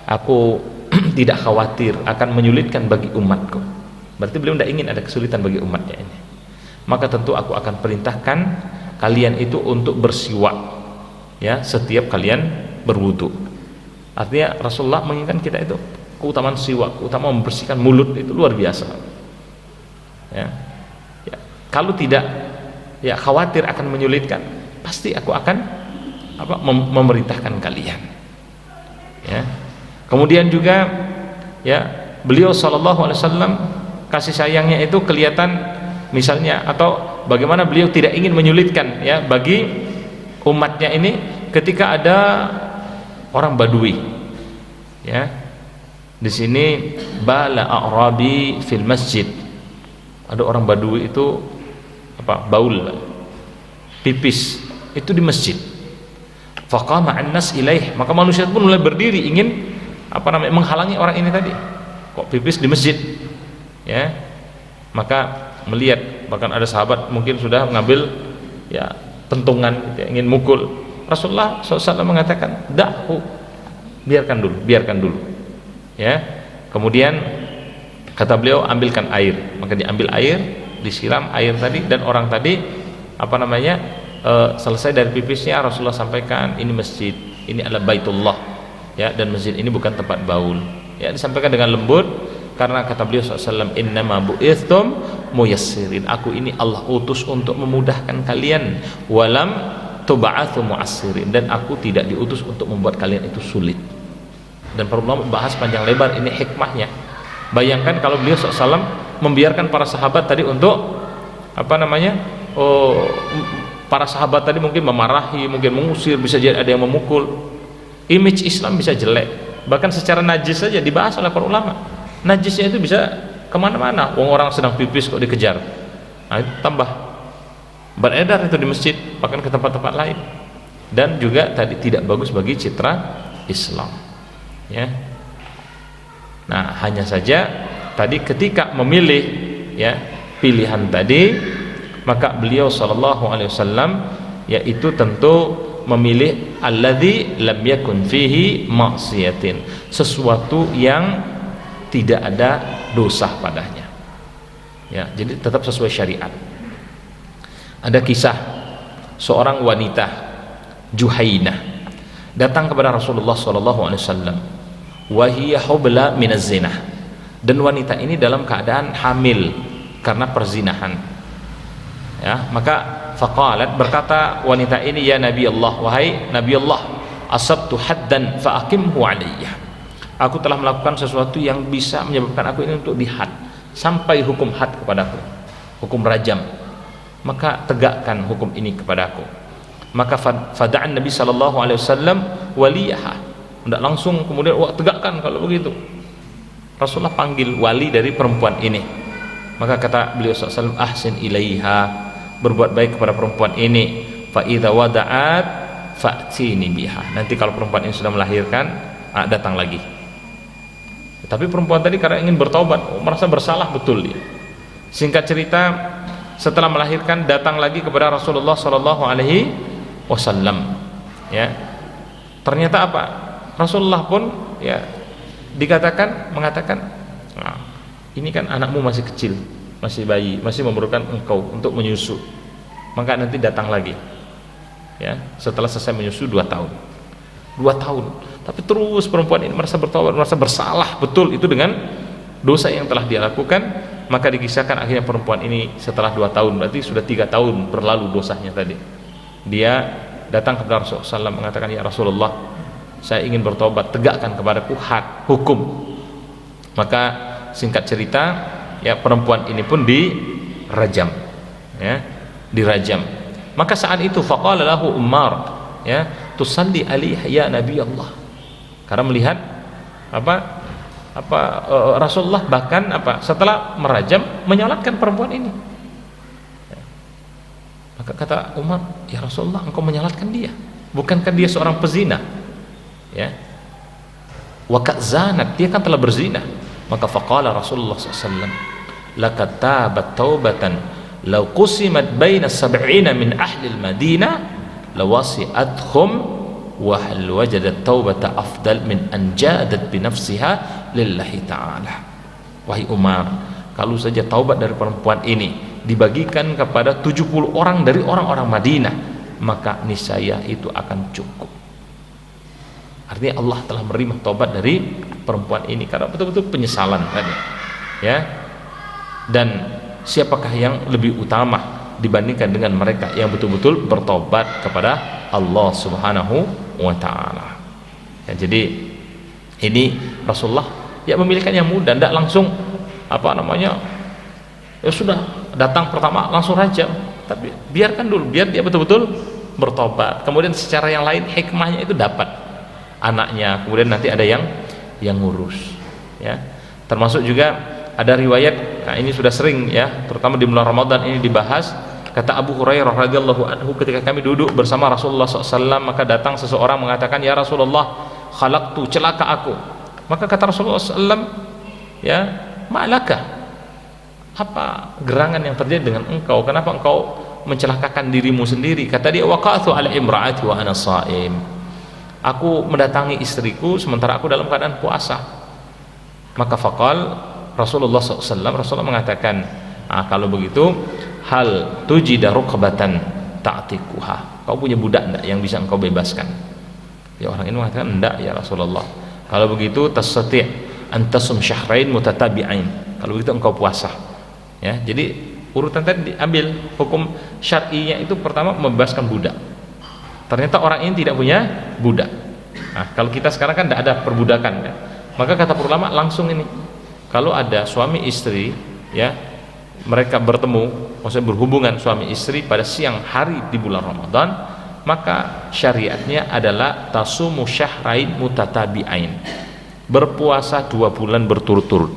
aku tidak khawatir akan menyulitkan bagi umatku, berarti beliau tidak ingin ada kesulitan bagi umatnya ini, maka tentu aku akan perintahkan kalian itu untuk bersiwak, ya, setiap kalian berwudu. Artinya Rasulullah menginginkan kita itu keutamaan siwak, keutamaan membersihkan mulut itu luar biasa, ya. Kalau tidak ya khawatir akan menyulitkan, pasti aku akan memerintahkan kalian, ya. Kemudian juga ya beliau sallallahu alaihi wasallam kasih sayangnya itu kelihatan misalnya, atau bagaimana beliau tidak ingin menyulitkan ya bagi umatnya ini ketika ada orang Badui, ya. Di sini bala a'rabi fil masjid, ada orang Badui itu baul, pipis itu di masjid. Faqama an-nas ilaih, maka manusia pun mulai berdiri ingin menghalangi orang ini tadi, kok pipis di masjid, ya. Maka melihat, bahkan ada sahabat mungkin sudah mengambil ya pentungan gitu, ingin mukul. Rasulullah SAW mengatakan da'hu, biarkan dulu, ya. Kemudian kata beliau ambilkan air, maka diambil air, disiram air tadi, dan orang tadi selesai dari pipisnya Rasulullah sampaikan, ini masjid, ini adalah Baitullah, ya, dan masjid ini bukan tempat baul, ya, disampaikan dengan lembut karena kata beliau SAW, innama bu'ithtum muyassirin, aku ini Allah utus untuk memudahkan kalian, walam tuba'athu mu'assirin, dan aku tidak diutus untuk membuat kalian itu sulit. Dan para ulama bahas panjang lebar ini hikmahnya. Bayangkan kalau beliau SAW membiarkan para sahabat tadi untuk para sahabat tadi mungkin memarahi, mungkin mengusir, bisa jadi ada yang memukul, image Islam bisa jelek, bahkan secara najis saja dibahas oleh para ulama. Najisnya itu bisa kemana-mana, orang sedang pipis kok dikejar, nah itu tambah beredar itu di masjid, bahkan ke tempat-tempat lain, dan juga tadi tidak bagus bagi citra Islam, ya. Nah hanya saja tadi ketika memilih, ya, pilihan tadi, maka beliau SAW yaitu tentu memilih alladzi lam yakun fihi maksiatin, sesuatu yang tidak ada dosa padanya, ya, jadi tetap sesuai syariat. Ada kisah seorang wanita Juhainah datang kepada Rasulullah SAW, wahiyya hubla minaz zinah, dan wanita ini dalam keadaan hamil karena perzinahan, ya. Maka faqalat, berkata wanita ini, ya Nabi Allah, wahai Nabi Allah, asabtu haddan fa'aqimhu alayya, aku telah melakukan sesuatu yang bisa menyebabkan aku ini untuk dihad, sampai hukum had kepadaku, hukum rajam, maka tegakkan hukum ini kepadaku. Maka fada'an Nabi SAW waliyaha, tidak langsung kemudian tegakkan kalau begitu. Rasulullah panggil wali dari perempuan ini, maka kata beliau SAW, ahsin ilaiha, berbuat baik kepada perempuan ini, fa idza wada'at fa'tini biha, nanti kalau perempuan ini sudah melahirkan, datang lagi. Tapi perempuan tadi karena ingin bertobat, merasa bersalah betul dia. Singkat cerita, setelah melahirkan datang lagi kepada Rasulullah SAW, ya. Ternyata apa? Rasulullah pun, ya, mengatakan, nah, ini kan anakmu masih kecil, masih bayi, masih memerlukan engkau untuk menyusu, maka nanti datang lagi, ya, setelah selesai menyusu 2 tahun. Tapi terus perempuan ini merasa bertobat, merasa bersalah betul itu dengan dosa yang telah dia lakukan. Maka dikisahkan akhirnya perempuan ini setelah 2 tahun, berarti sudah 3 tahun berlalu dosanya tadi, dia datang kepada Rasulullah SAW mengatakan, ya Rasulullah, saya ingin bertobat, tegakkan kepadaku had, hukum. Maka singkat cerita, ya, perempuan ini pun dirajam, ya, dirajam. Maka saat itu faqala lahu Ummar, ya, tusalli alaihi ya Nabi Allah, karena melihat Rasulullah bahkan setelah merajam menyolatkan perempuan ini. Maka kata Umar, ya Rasulullah, engkau menyolatkan dia, bukankah dia seorang pezina, ya, wa kazanat, dia kan telah berzina. Maka faqala Rasulullah SAW, laqad tabat taubatan law qusimat baina sab'ina min ahli al-Madinah lawasi'athum wa hal wajadat taubata afdal min an jadat bi nafsiha lillahi ta'ala. Wahai Umar, kalau saja taubat dari perempuan ini dibagikan kepada 70 orang dari orang-orang Madinah, maka niscaya itu akan cukup. Artinya Allah telah menerima taubat dari perempuan ini karena betul-betul penyesalan tadi, ya. Dan siapakah yang lebih utama dibandingkan dengan mereka yang betul-betul bertobat kepada Allah Subhanahu wa ta'ala, ya. Jadi ini Rasulullah, ya, memilihkan yang mudah, tidak langsung ya sudah datang pertama langsung rajam, tapi biarkan dulu, biar dia betul-betul bertobat. Kemudian secara yang lain hikmahnya itu dapat anaknya, kemudian nanti ada yang ngurus, ya. Termasuk juga ada riwayat, nah ini sudah sering, ya, terutama di bulan Ramadan ini dibahas. Kata Abu Hurairah radhiyallahu anhu, ketika kami duduk bersama Rasulullah SAW, maka datang seseorang mengatakan, ya Rasulullah, khalaqtu, celaka aku. Maka kata Rasulullah SAW, ya, ma'laka, apa gerangan yang terjadi dengan engkau, kenapa engkau mencelakakan dirimu sendiri? Kata dia, waqa'tu ala imra'ati wa ana sha'im, aku mendatangi istriku sementara aku dalam keadaan puasa. Maka faqal Rasulullah SAW, Rasulullah mengatakan, kalau begitu, hal tujida rukbatan ta'tiquha, kau punya budak enggak yang bisa engkau bebaskan? Ya, orang ini mengatakan, enggak ya Rasulullah. Kalau begitu tastati' antasum syahrain mutatabi'ain, kalau begitu engkau puasa. Ya, jadi urutan tadi diambil. Hukum syar'inya itu pertama membebaskan budak. Ternyata orang ini tidak punya budak. Nah, kalau kita sekarang kan tidak ada perbudakan ya. Maka kata para ulama langsung ini, kalau ada suami istri ya, mereka bertemu, maksudnya berhubungan suami istri pada siang hari di bulan Ramadan, maka syariatnya adalah tasumu syahrain mutatabi'ain, berpuasa 2 bulan berturut-turut.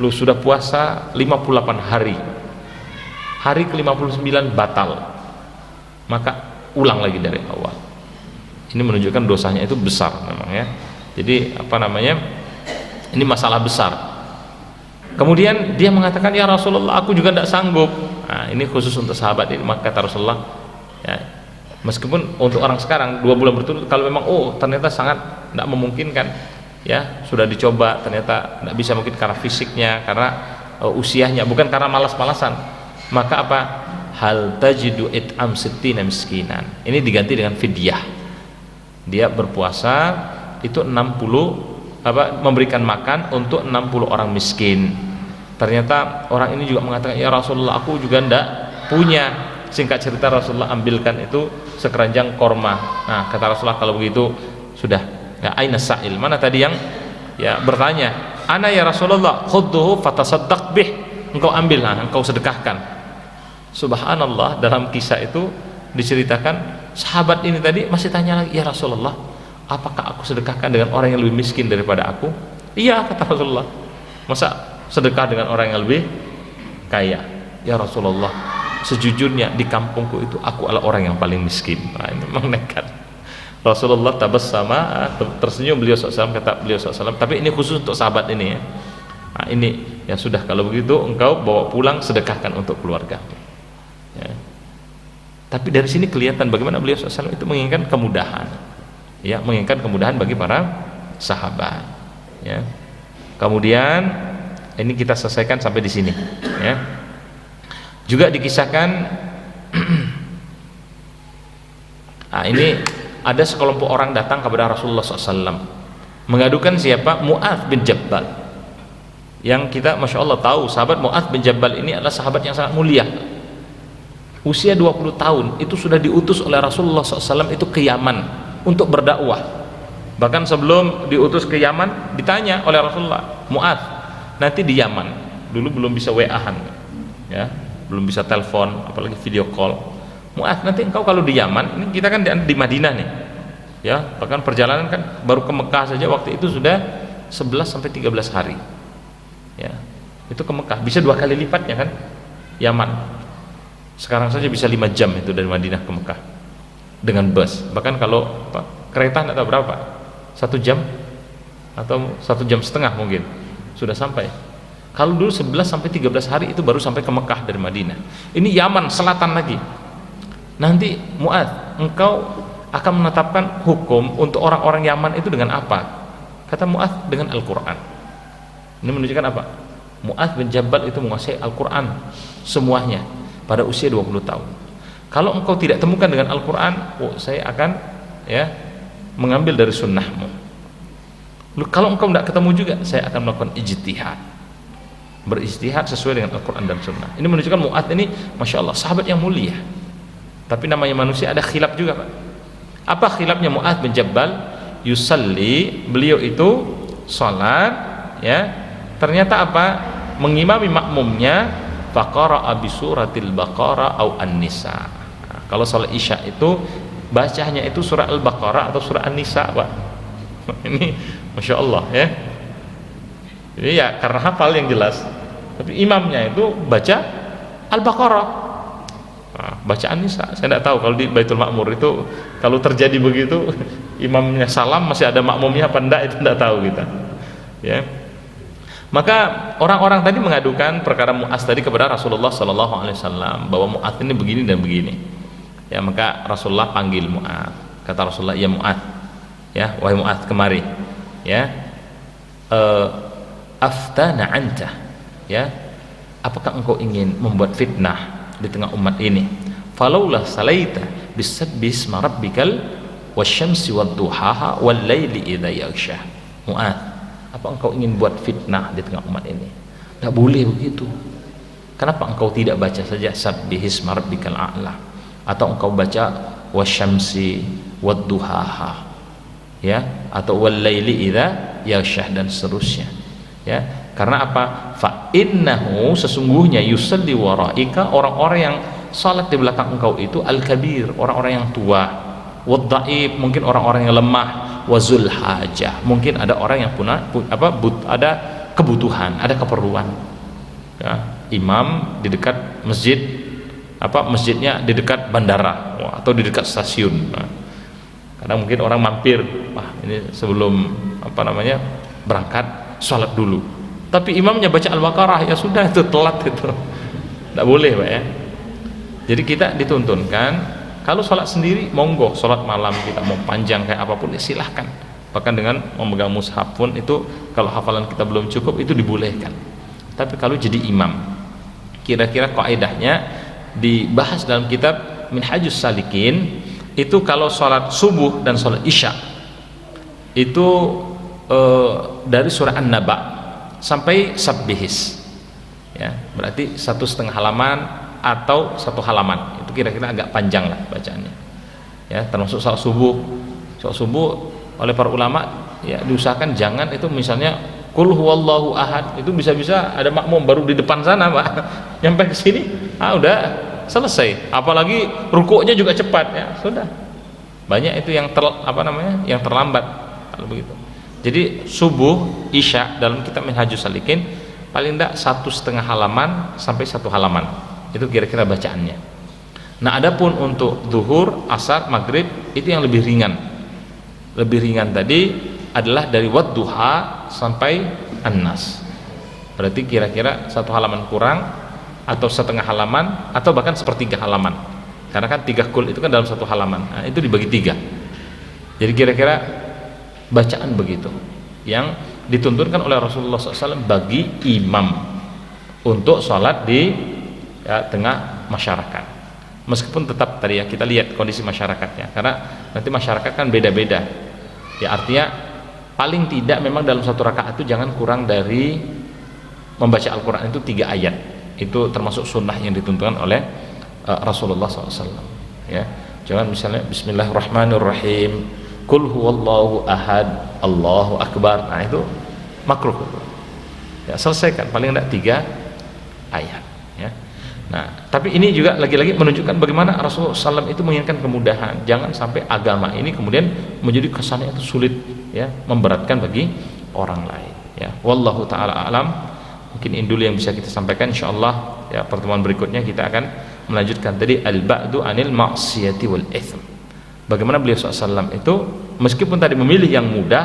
Lu sudah puasa 58 hari, hari ke-59 batal, maka ulang lagi dari awal. Ini menunjukkan dosanya itu besar memang ya. Jadi apa namanya, ini masalah besar. Kemudian dia mengatakan, ya Rasulullah aku juga tidak sanggup. Nah, ini khusus untuk sahabat ini. Maka kata Rasulullah ya, meskipun untuk orang sekarang 2 bulan berturut, kalau memang ternyata sangat tidak memungkinkan ya, sudah dicoba ternyata tidak bisa, mungkin karena fisiknya, karena usianya, bukan karena malas-malasan, maka apa, hal tajidu it'am sittina miskinan, ini diganti dengan fidyah. Dia berpuasa itu 60 memberikan makan untuk 60 orang miskin. Ternyata orang ini juga mengatakan, ya Rasulullah aku juga ndak punya. Singkat cerita Rasulullah ambilkan itu sekeranjang korma. Nah kata Rasulullah, kalau begitu sudah ya, aina sa'il, mana tadi yang ya bertanya, ana ya Rasulullah khudduhu fatasaddaq bih, engkau ambil, nah, engkau sedekahkan. Subhanallah, dalam kisah itu diceritakan sahabat ini tadi masih tanya lagi, ya Rasulullah apakah aku sedekahkan dengan orang yang lebih miskin daripada aku? Iya kata Rasulullah. Masa sedekah dengan orang yang lebih kaya? Ya Rasulullah, sejujurnya di kampungku itu aku adalah orang yang paling miskin. Nah, ini memang nekat. Rasulullah tabassama, tersenyum beliau SAW, kata beliau SAW, tapi ini khusus untuk sahabat ini ya. Nah, ini ya sudah, kalau begitu engkau bawa pulang, sedekahkan untuk keluarga ya. Tapi dari sini kelihatan bagaimana beliau SAW itu menginginkan kemudahan ya, menginginkan kemudahan bagi para sahabat ya. Kemudian ini kita selesaikan sampai di sini ya. Juga dikisahkan nah, ini ada sekelompok orang datang kepada Rasulullah SAW mengadukan siapa? Mu'adz bin Jabal, yang kita Masya Allah tahu sahabat Mu'adz bin Jabal ini adalah sahabat yang sangat mulia. Usia 20 tahun itu sudah diutus oleh Rasulullah SAW itu ke Yaman untuk berdakwah. Bahkan sebelum diutus ke Yaman ditanya oleh Rasulullah, Mu'adz nanti di Yaman, dulu belum bisa WA-an ya, belum bisa telepon apalagi video call, Mu'adz nanti engkau kalau di Yaman, ini kita kan di Madinah nih ya, bahkan perjalanan kan baru ke Mekah saja waktu itu sudah 11 sampai 13 hari ya, itu ke Mekah, bisa 2 kali lipatnya kan Yaman. Sekarang saja bisa 5 jam itu dari Madinah ke Mekah dengan bus. Bahkan kalau kereta tidak tahu berapa, 1 jam atau 1,5 jam mungkin sudah sampai. Kalau dulu 11 sampai 13 hari itu baru sampai ke Mekah dari Madinah. Ini Yaman selatan lagi. Nanti Mu'adz, engkau akan menetapkan hukum untuk orang-orang Yaman itu dengan apa? Kata Mu'adz, dengan Al-Quran. Ini menunjukkan apa? Mu'adz bin Jabal itu menguasai Al-Quran semuanya pada usia 20 tahun. Kalau engkau tidak temukan dengan Al-Quran, saya akan ya mengambil dari sunnahmu. Kalau engkau tidak ketemu juga, saya akan melakukan ijtihad, berijtihad sesuai dengan Al-Quran dan sunnah. Ini menunjukkan Mu'adz ini Masya Allah sahabat yang mulia. Tapi namanya manusia ada khilaf juga Pak. Apa khilafnya Mu'adz bin Jabal? Yusalli, beliau itu salat ya, ternyata apa? Mengimami makmumnya faqara'a bi suratil Baqarah au An-Nisa. Nah, kalau salat Isya itu bacanya itu surah Al-Baqarah atau surah An-Nisa, Pak. Ini Masya Allah ya. Ini ya karena hafal yang jelas. Tapi imamnya itu baca Al-Baqarah. Nah, baca An-Nisa. Saya tidak tahu kalau di Baitul Ma'mur itu kalau terjadi begitu imamnya salam masih ada makmumnya apa enggak, itu tidak tahu kita. Ya. Maka orang-orang tadi mengadukan perkara Mu'adz tadi kepada Rasulullah SAW bahwa Mu'adz ini begini dan begini. Ya, maka Rasulullah panggil Mu'adz. Kata Rasulullah, ya Mu'adz, ya wahai Mu'adz kemari. Ya, aftana anta. Ya, apakah engkau ingin membuat fitnah di tengah umat ini? Falaulah salaita bisma rabbikal wasyamsi wadduhaha wal laili idza yaghsha. Mu'adz, apa engkau ingin buat fitnah di tengah umat ini? Tidak boleh begitu. Kenapa engkau tidak baca saja sabbihisma rabbikal a'la, atau engkau baca wasyamsi wadduhaha, ya, atau wal laili idza yaghsha, dan seterusnya, ya. Karena apa? Fa innahu, sesungguhnya, yusalli waraika, orang-orang yang salat di belakang engkau itu al-kabir, orang-orang yang tua, wad-dhaif, mungkin orang-orang yang lemah, wazul hajah, mungkin ada orang yang ada kebutuhan, ada keperluan, ya. Imam di dekat masjid, masjidnya di dekat bandara atau di dekat stasiun. Nah, kadang mungkin orang mampir, wah ini sebelum berangkat sholat dulu, tapi imamnya baca Al-Baqarah, ya sudah, itu telat, itu tidak boleh, Pak, ya. Jadi kita dituntunkan kalau sholat sendiri, monggo, sholat malam kita mau panjang kayak apapun, ya silahkan. Bahkan dengan memegang mushaf pun itu, kalau hafalan kita belum cukup, itu dibolehkan. Tapi kalau jadi imam, kira-kira kaidahnya dibahas dalam kitab Minhajus Salikin, itu kalau sholat subuh dan sholat isya itu dari surah An-Naba sampai Sabbihis, ya, berarti 1,5 halaman atau 1 halaman, itu kira-kira agak panjang lah bacaannya, ya. Termasuk sholat subuh oleh para ulama, ya, diusahakan jangan itu misalnya Qul huwallahu ahad, itu bisa-bisa ada makmum baru di depan sana, Pak, nyampe ke sini udah selesai, apalagi rukuknya juga cepat, ya sudah, banyak itu yang yang terlambat kalau begitu. Jadi subuh isya dalam kitab Minhajus Salikin paling tidak 1,5 halaman sampai 1 halaman, itu kira-kira bacaannya. Nah, adapun untuk zuhur, asar, maghrib, itu yang lebih ringan tadi adalah dari wadduha sampai An-Nas, berarti kira-kira 1 halaman kurang, atau 1/2 halaman, atau bahkan 1/3 halaman, karena kan 3 kul itu kan dalam 1 halaman. Nah, itu dibagi 3, jadi kira-kira bacaan begitu yang dituntunkan oleh Rasulullah SAW bagi imam untuk sholat di tengah masyarakat. Meskipun tetap tadi, ya, kita lihat kondisi masyarakatnya, karena nanti masyarakat kan beda-beda, ya, artinya paling tidak memang dalam 1 rakaat itu jangan kurang dari membaca Al-Quran itu 3 ayat. Itu termasuk sunnah yang dituntunkan oleh Rasulullah SAW, ya. Jangan misalnya Bismillahirrahmanirrahim, Qul huwallahu ahad, Allahu akbar, nah itu makruh, ya, selesaikan paling tidak 3 ayat, ya. Nah, tapi ini juga lagi-lagi menunjukkan bagaimana Rasulullah SAW itu menginginkan kemudahan, jangan sampai agama ini kemudian menjadi kesannya itu sulit, ya, memberatkan bagi orang lain, ya. Wallahu ta'ala a'lam. Mungkin ini dulu yang bisa kita sampaikan, insyaallah, ya, pertemuan berikutnya kita akan melanjutkan tadi al-ba'du anil ma'siyati wal ithm. Bagaimana beliau SAW itu meskipun tadi memilih yang mudah,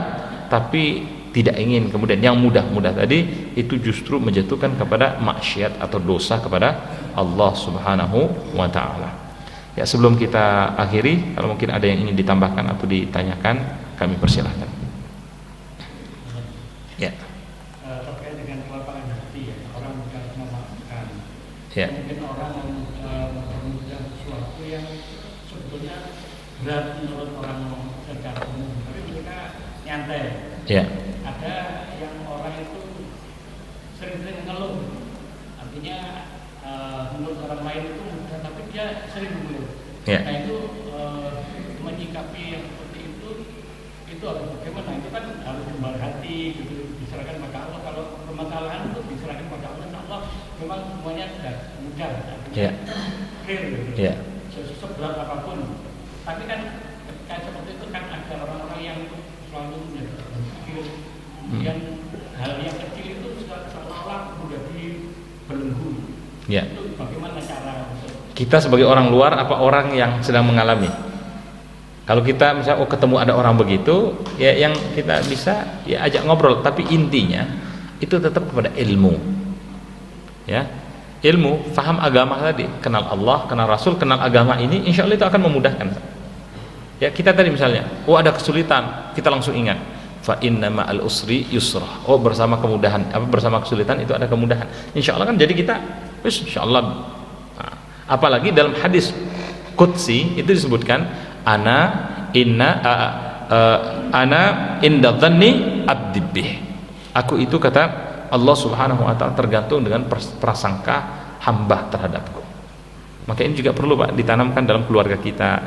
tapi tidak ingin kemudian yang mudah-mudah tadi itu justru menjatuhkan kepada maksiat atau dosa kepada Allah Subhanahu wa ta'ala. Ya, sebelum kita akhiri, kalau mungkin ada yang ingin ditambahkan atau ditanyakan, kami persilahkan. Ya. Terkait dengan kelapangan hati, ya, orang mudah memaafkan. Ya. Mungkin orang mempermudah sesuatu yang sebetulnya berat menurut orang secara umum, tapi mereka nyantai. Ya. Ada yang orang itu sering-sering ngeluh, artinya menurut orang lain itu mudah, tapi dia sering mengeluh. Ya. Nah, itu menyikapi yang seperti itu harus bagaimana? Itu kan harus kembali hati, gitu, diserahkan pada Allah. Kalau permasalahan itu diserahkan pada Allah, Allah memang semuanya sudah mudah, artinya clear, gitu. Ya. Seberat apapun. Tapi kan kayak seperti itu kan ada orang-orang yang selalu berpikir, kemudian hal yang kecil itu seolah-olah mudah dibelenggu. Ya. Itu bagaimana cara Kita sebagai orang luar apa orang yang sedang mengalami? Kalau kita misalnya ketemu ada orang begitu, ya yang kita bisa ya ajak ngobrol, tapi intinya itu tetap kepada ilmu. Ya. Ilmu, faham agama tadi, kenal Allah, kenal Rasul, kenal agama ini, insya Allah itu akan memudahkan. Ya, kita tadi misalnya, ada kesulitan, kita langsung ingat, fa inna ma'al usri yusra. Bersama kemudahan, bersama kesulitan itu ada kemudahan. Insya Allah kan jadi kita, insya Allah. Nah, apalagi dalam hadis qudsi itu disebutkan ana inda dhanni abdi bih. Aku itu kata Allah Subhanahu wa taala tergantung dengan prasangka hamba terhadapku. Maka ini juga perlu Pak ditanamkan dalam keluarga kita,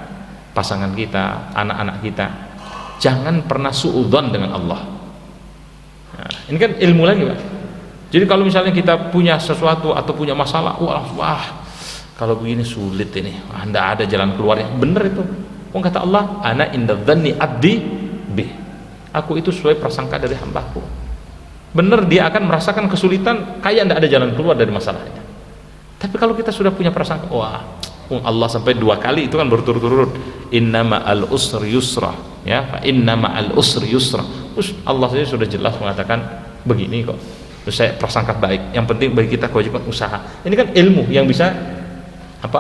pasangan kita, anak-anak kita. Jangan pernah suudzon dengan Allah. Nah, ini kan ilmu lagi Pak. Jadi kalau misalnya kita punya sesuatu atau punya masalah, wah kalau begini sulit ini, tidak ada jalan keluarnya. Benar itu. Kata Allah, ana inda dhanni abdi bih. Aku itu sesuai prasangka dari hambaku. Benar, dia akan merasakan kesulitan kayak tidak ada jalan keluar dari masalahnya. Tapi kalau kita sudah punya prasangka, wah Allah sampai 2 kali itu kan berturut-turut, inna ma'al usri yusra, ya, fa inna ma'al usri yusra. Terus Allah saja sudah jelas mengatakan begini kok. Terus saya prasangka baik. Yang penting bagi kita kewajiban usaha. Ini kan ilmu yang bisa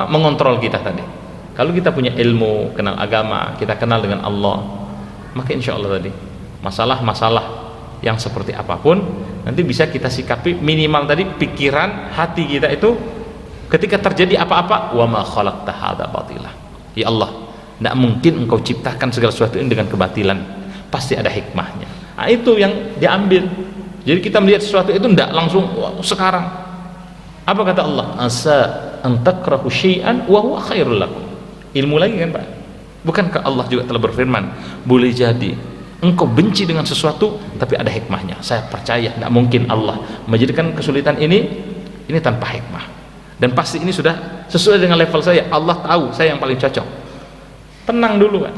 mengontrol kita tadi. Kalau kita punya ilmu, kenal agama, kita kenal dengan Allah, maka insya Allah tadi masalah-masalah yang seperti apapun nanti bisa kita sikapi. Minimal tadi pikiran hati kita itu ketika terjadi apa-apa, wa ma khalaqta hadza batila. Ya Allah, tidak mungkin engkau ciptakan segala sesuatu ini dengan kebatilan, pasti ada hikmahnya. Nah, itu yang diambil. Jadi kita melihat sesuatu itu tidak langsung sekarang. Apa kata Allah? Asa an takrahu syai'an wa huwa khairul lakum. Ilmu lagi kan Pak. Bukankah Allah juga telah berfirman, boleh jadi engkau benci dengan sesuatu tapi ada hikmahnya. Saya percaya tidak mungkin Allah menjadikan kesulitan ini tanpa hikmah. Dan pasti ini sudah sesuai dengan level saya. Allah tahu saya yang paling cocok. Tenang dulu kan.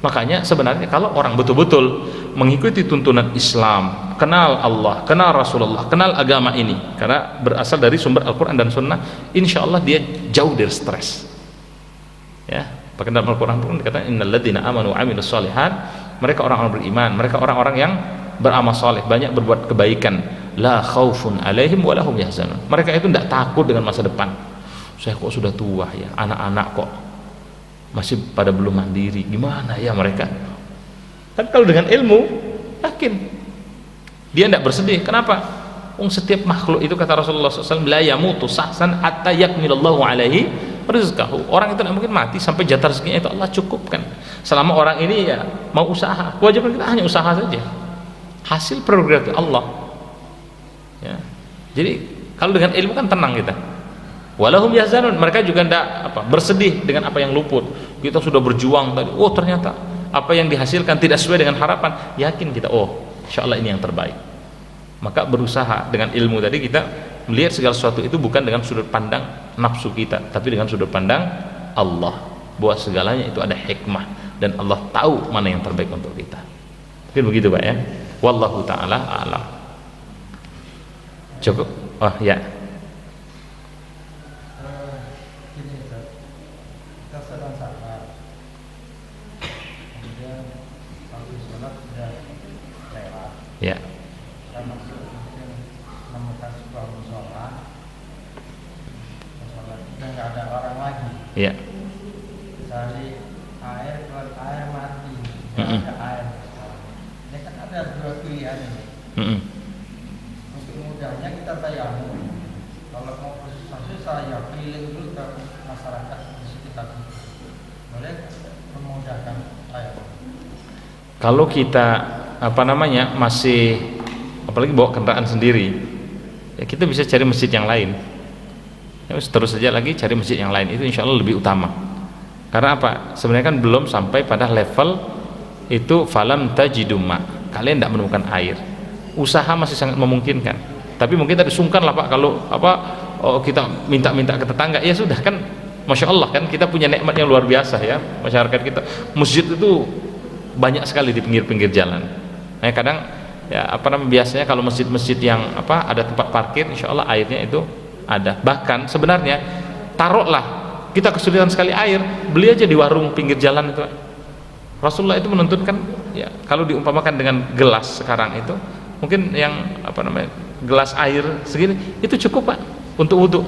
Makanya sebenarnya kalau orang betul-betul mengikuti tuntunan Islam, kenal Allah, kenal Rasulullah, kenal agama ini, karena berasal dari sumber Al-Quran dan Sunnah, insya Allah dia jauh dari stres. Ya, bahkan dalam Al-Quran pun dikatakan innal ladzina amanu wa amilus shalihat, mereka orang-orang beriman, mereka orang-orang yang beramal saleh, banyak berbuat kebaikan, la khaufun alaihim wa lahum yahzanun. Mereka itu tidak takut dengan masa depan. Saya kok sudah tua ya, anak-anak kok masih pada belum mandiri, gimana ya mereka? Tapi kalau dengan ilmu, yakin dia tidak bersedih. Kenapa? Setiap makhluk itu kata Rasulullah SAW, la yamutu sahsan hatta yakmilallahu alaihi rizqahu. Orang itu tidak mungkin mati sampai jatah rezekinya itu Allah cukupkan. Selama orang ini ya mau usaha, kewajiban kita hanya usaha saja. Hasil prerogatif Allah. Ya. Jadi kalau dengan ilmu kan tenang kita. Walahum yahzanun, mereka juga tidak bersedih dengan apa yang luput. Kita sudah berjuang tadi, ternyata apa yang dihasilkan tidak sesuai dengan harapan. Yakin kita, insyaallah ini yang terbaik. Maka berusaha dengan ilmu tadi kita melihat segala sesuatu itu bukan dengan sudut pandang nafsu kita, tapi dengan sudut pandang Allah, bahwa segalanya itu ada hikmah dan Allah tahu mana yang terbaik untuk kita. Mungkin begitu Pak ya. Wallahu taala a'lam. Cukup? Oh ya. Ya. Nggak ada orang lagi. Ya. Cari air, buat air mati. Nggak ada air. Ini kan ada 2 pilihan ini. Untuk mudahnya kita tayamum. Kalau mau susah ya keliling dulu ke masyarakat di sekitar. Boleh memudahkan tayamum. Kalau kita masih apalagi bawa kendaraan sendiri, ya kita bisa cari masjid yang lain. Ya, terus saja lagi cari masjid yang lain, itu insya Allah lebih utama. Karena apa? Sebenarnya kan belum sampai pada level itu falam tajiduma, kalian tidak menemukan air. Usaha masih sangat memungkinkan. Tapi mungkin tadi sungkan lah Pak kalau kita minta-minta ke tetangga. Ya sudah kan, masya Allah kan kita punya nikmat yang luar biasa ya masyarakat kita. Masjid itu banyak sekali di pinggir-pinggir jalan. Nah kadang ya biasanya kalau masjid-masjid yang ada tempat parkir, insya Allah airnya itu ada. Bahkan sebenarnya taruhlah kita kesulitan sekali air, beli aja di warung pinggir jalan itu. Rasulullah itu menuntunkan ya kalau diumpamakan dengan gelas sekarang itu mungkin yang gelas air segini itu cukup Pak untuk wudhu.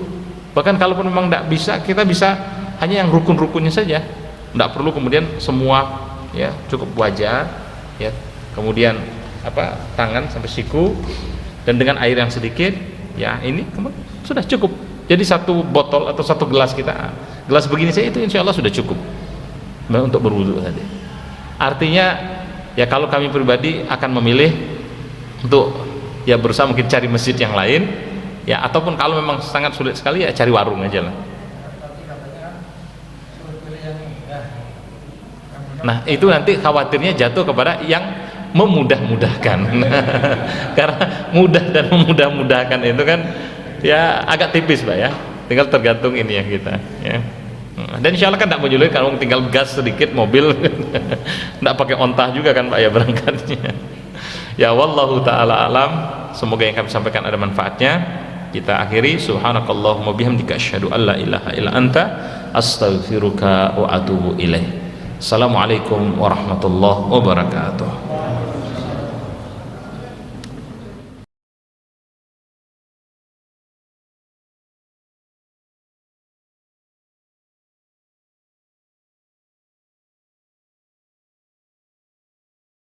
Bahkan kalaupun memang tidak bisa, kita bisa hanya yang rukun-rukunnya saja, tidak perlu kemudian semua ya, cukup wajah ya, kemudian tangan sampai siku, dan dengan air yang sedikit ya ini sudah cukup. Jadi 1 botol atau 1 gelas kita gelas begini saya itu insya Allah sudah cukup untuk berwudu tadi. Artinya ya kalau kami pribadi akan memilih untuk ya berusaha mungkin cari masjid yang lain ya, ataupun kalau memang sangat sulit sekali ya cari warung aja lah. Nah itu nanti khawatirnya jatuh kepada yang memudah-mudahkan karena mudah dan memudah-mudahkan itu kan ya agak tipis Pak ya, tinggal tergantung ini ya kita ya. Dan insya Allah kan tidak menyulit kalau tinggal gas sedikit mobil tidak pakai ontah juga kan Pak ya berangkatnya ya. Wallahu ta'ala alam, semoga yang kami sampaikan ada manfaatnya. Kita akhiri, subhanakallahumma bihamdika asyhadu an la ilaha illa anta astaghfiruka wa atubu ilaih. Assalamualaikum warahmatullahi wabarakatuh.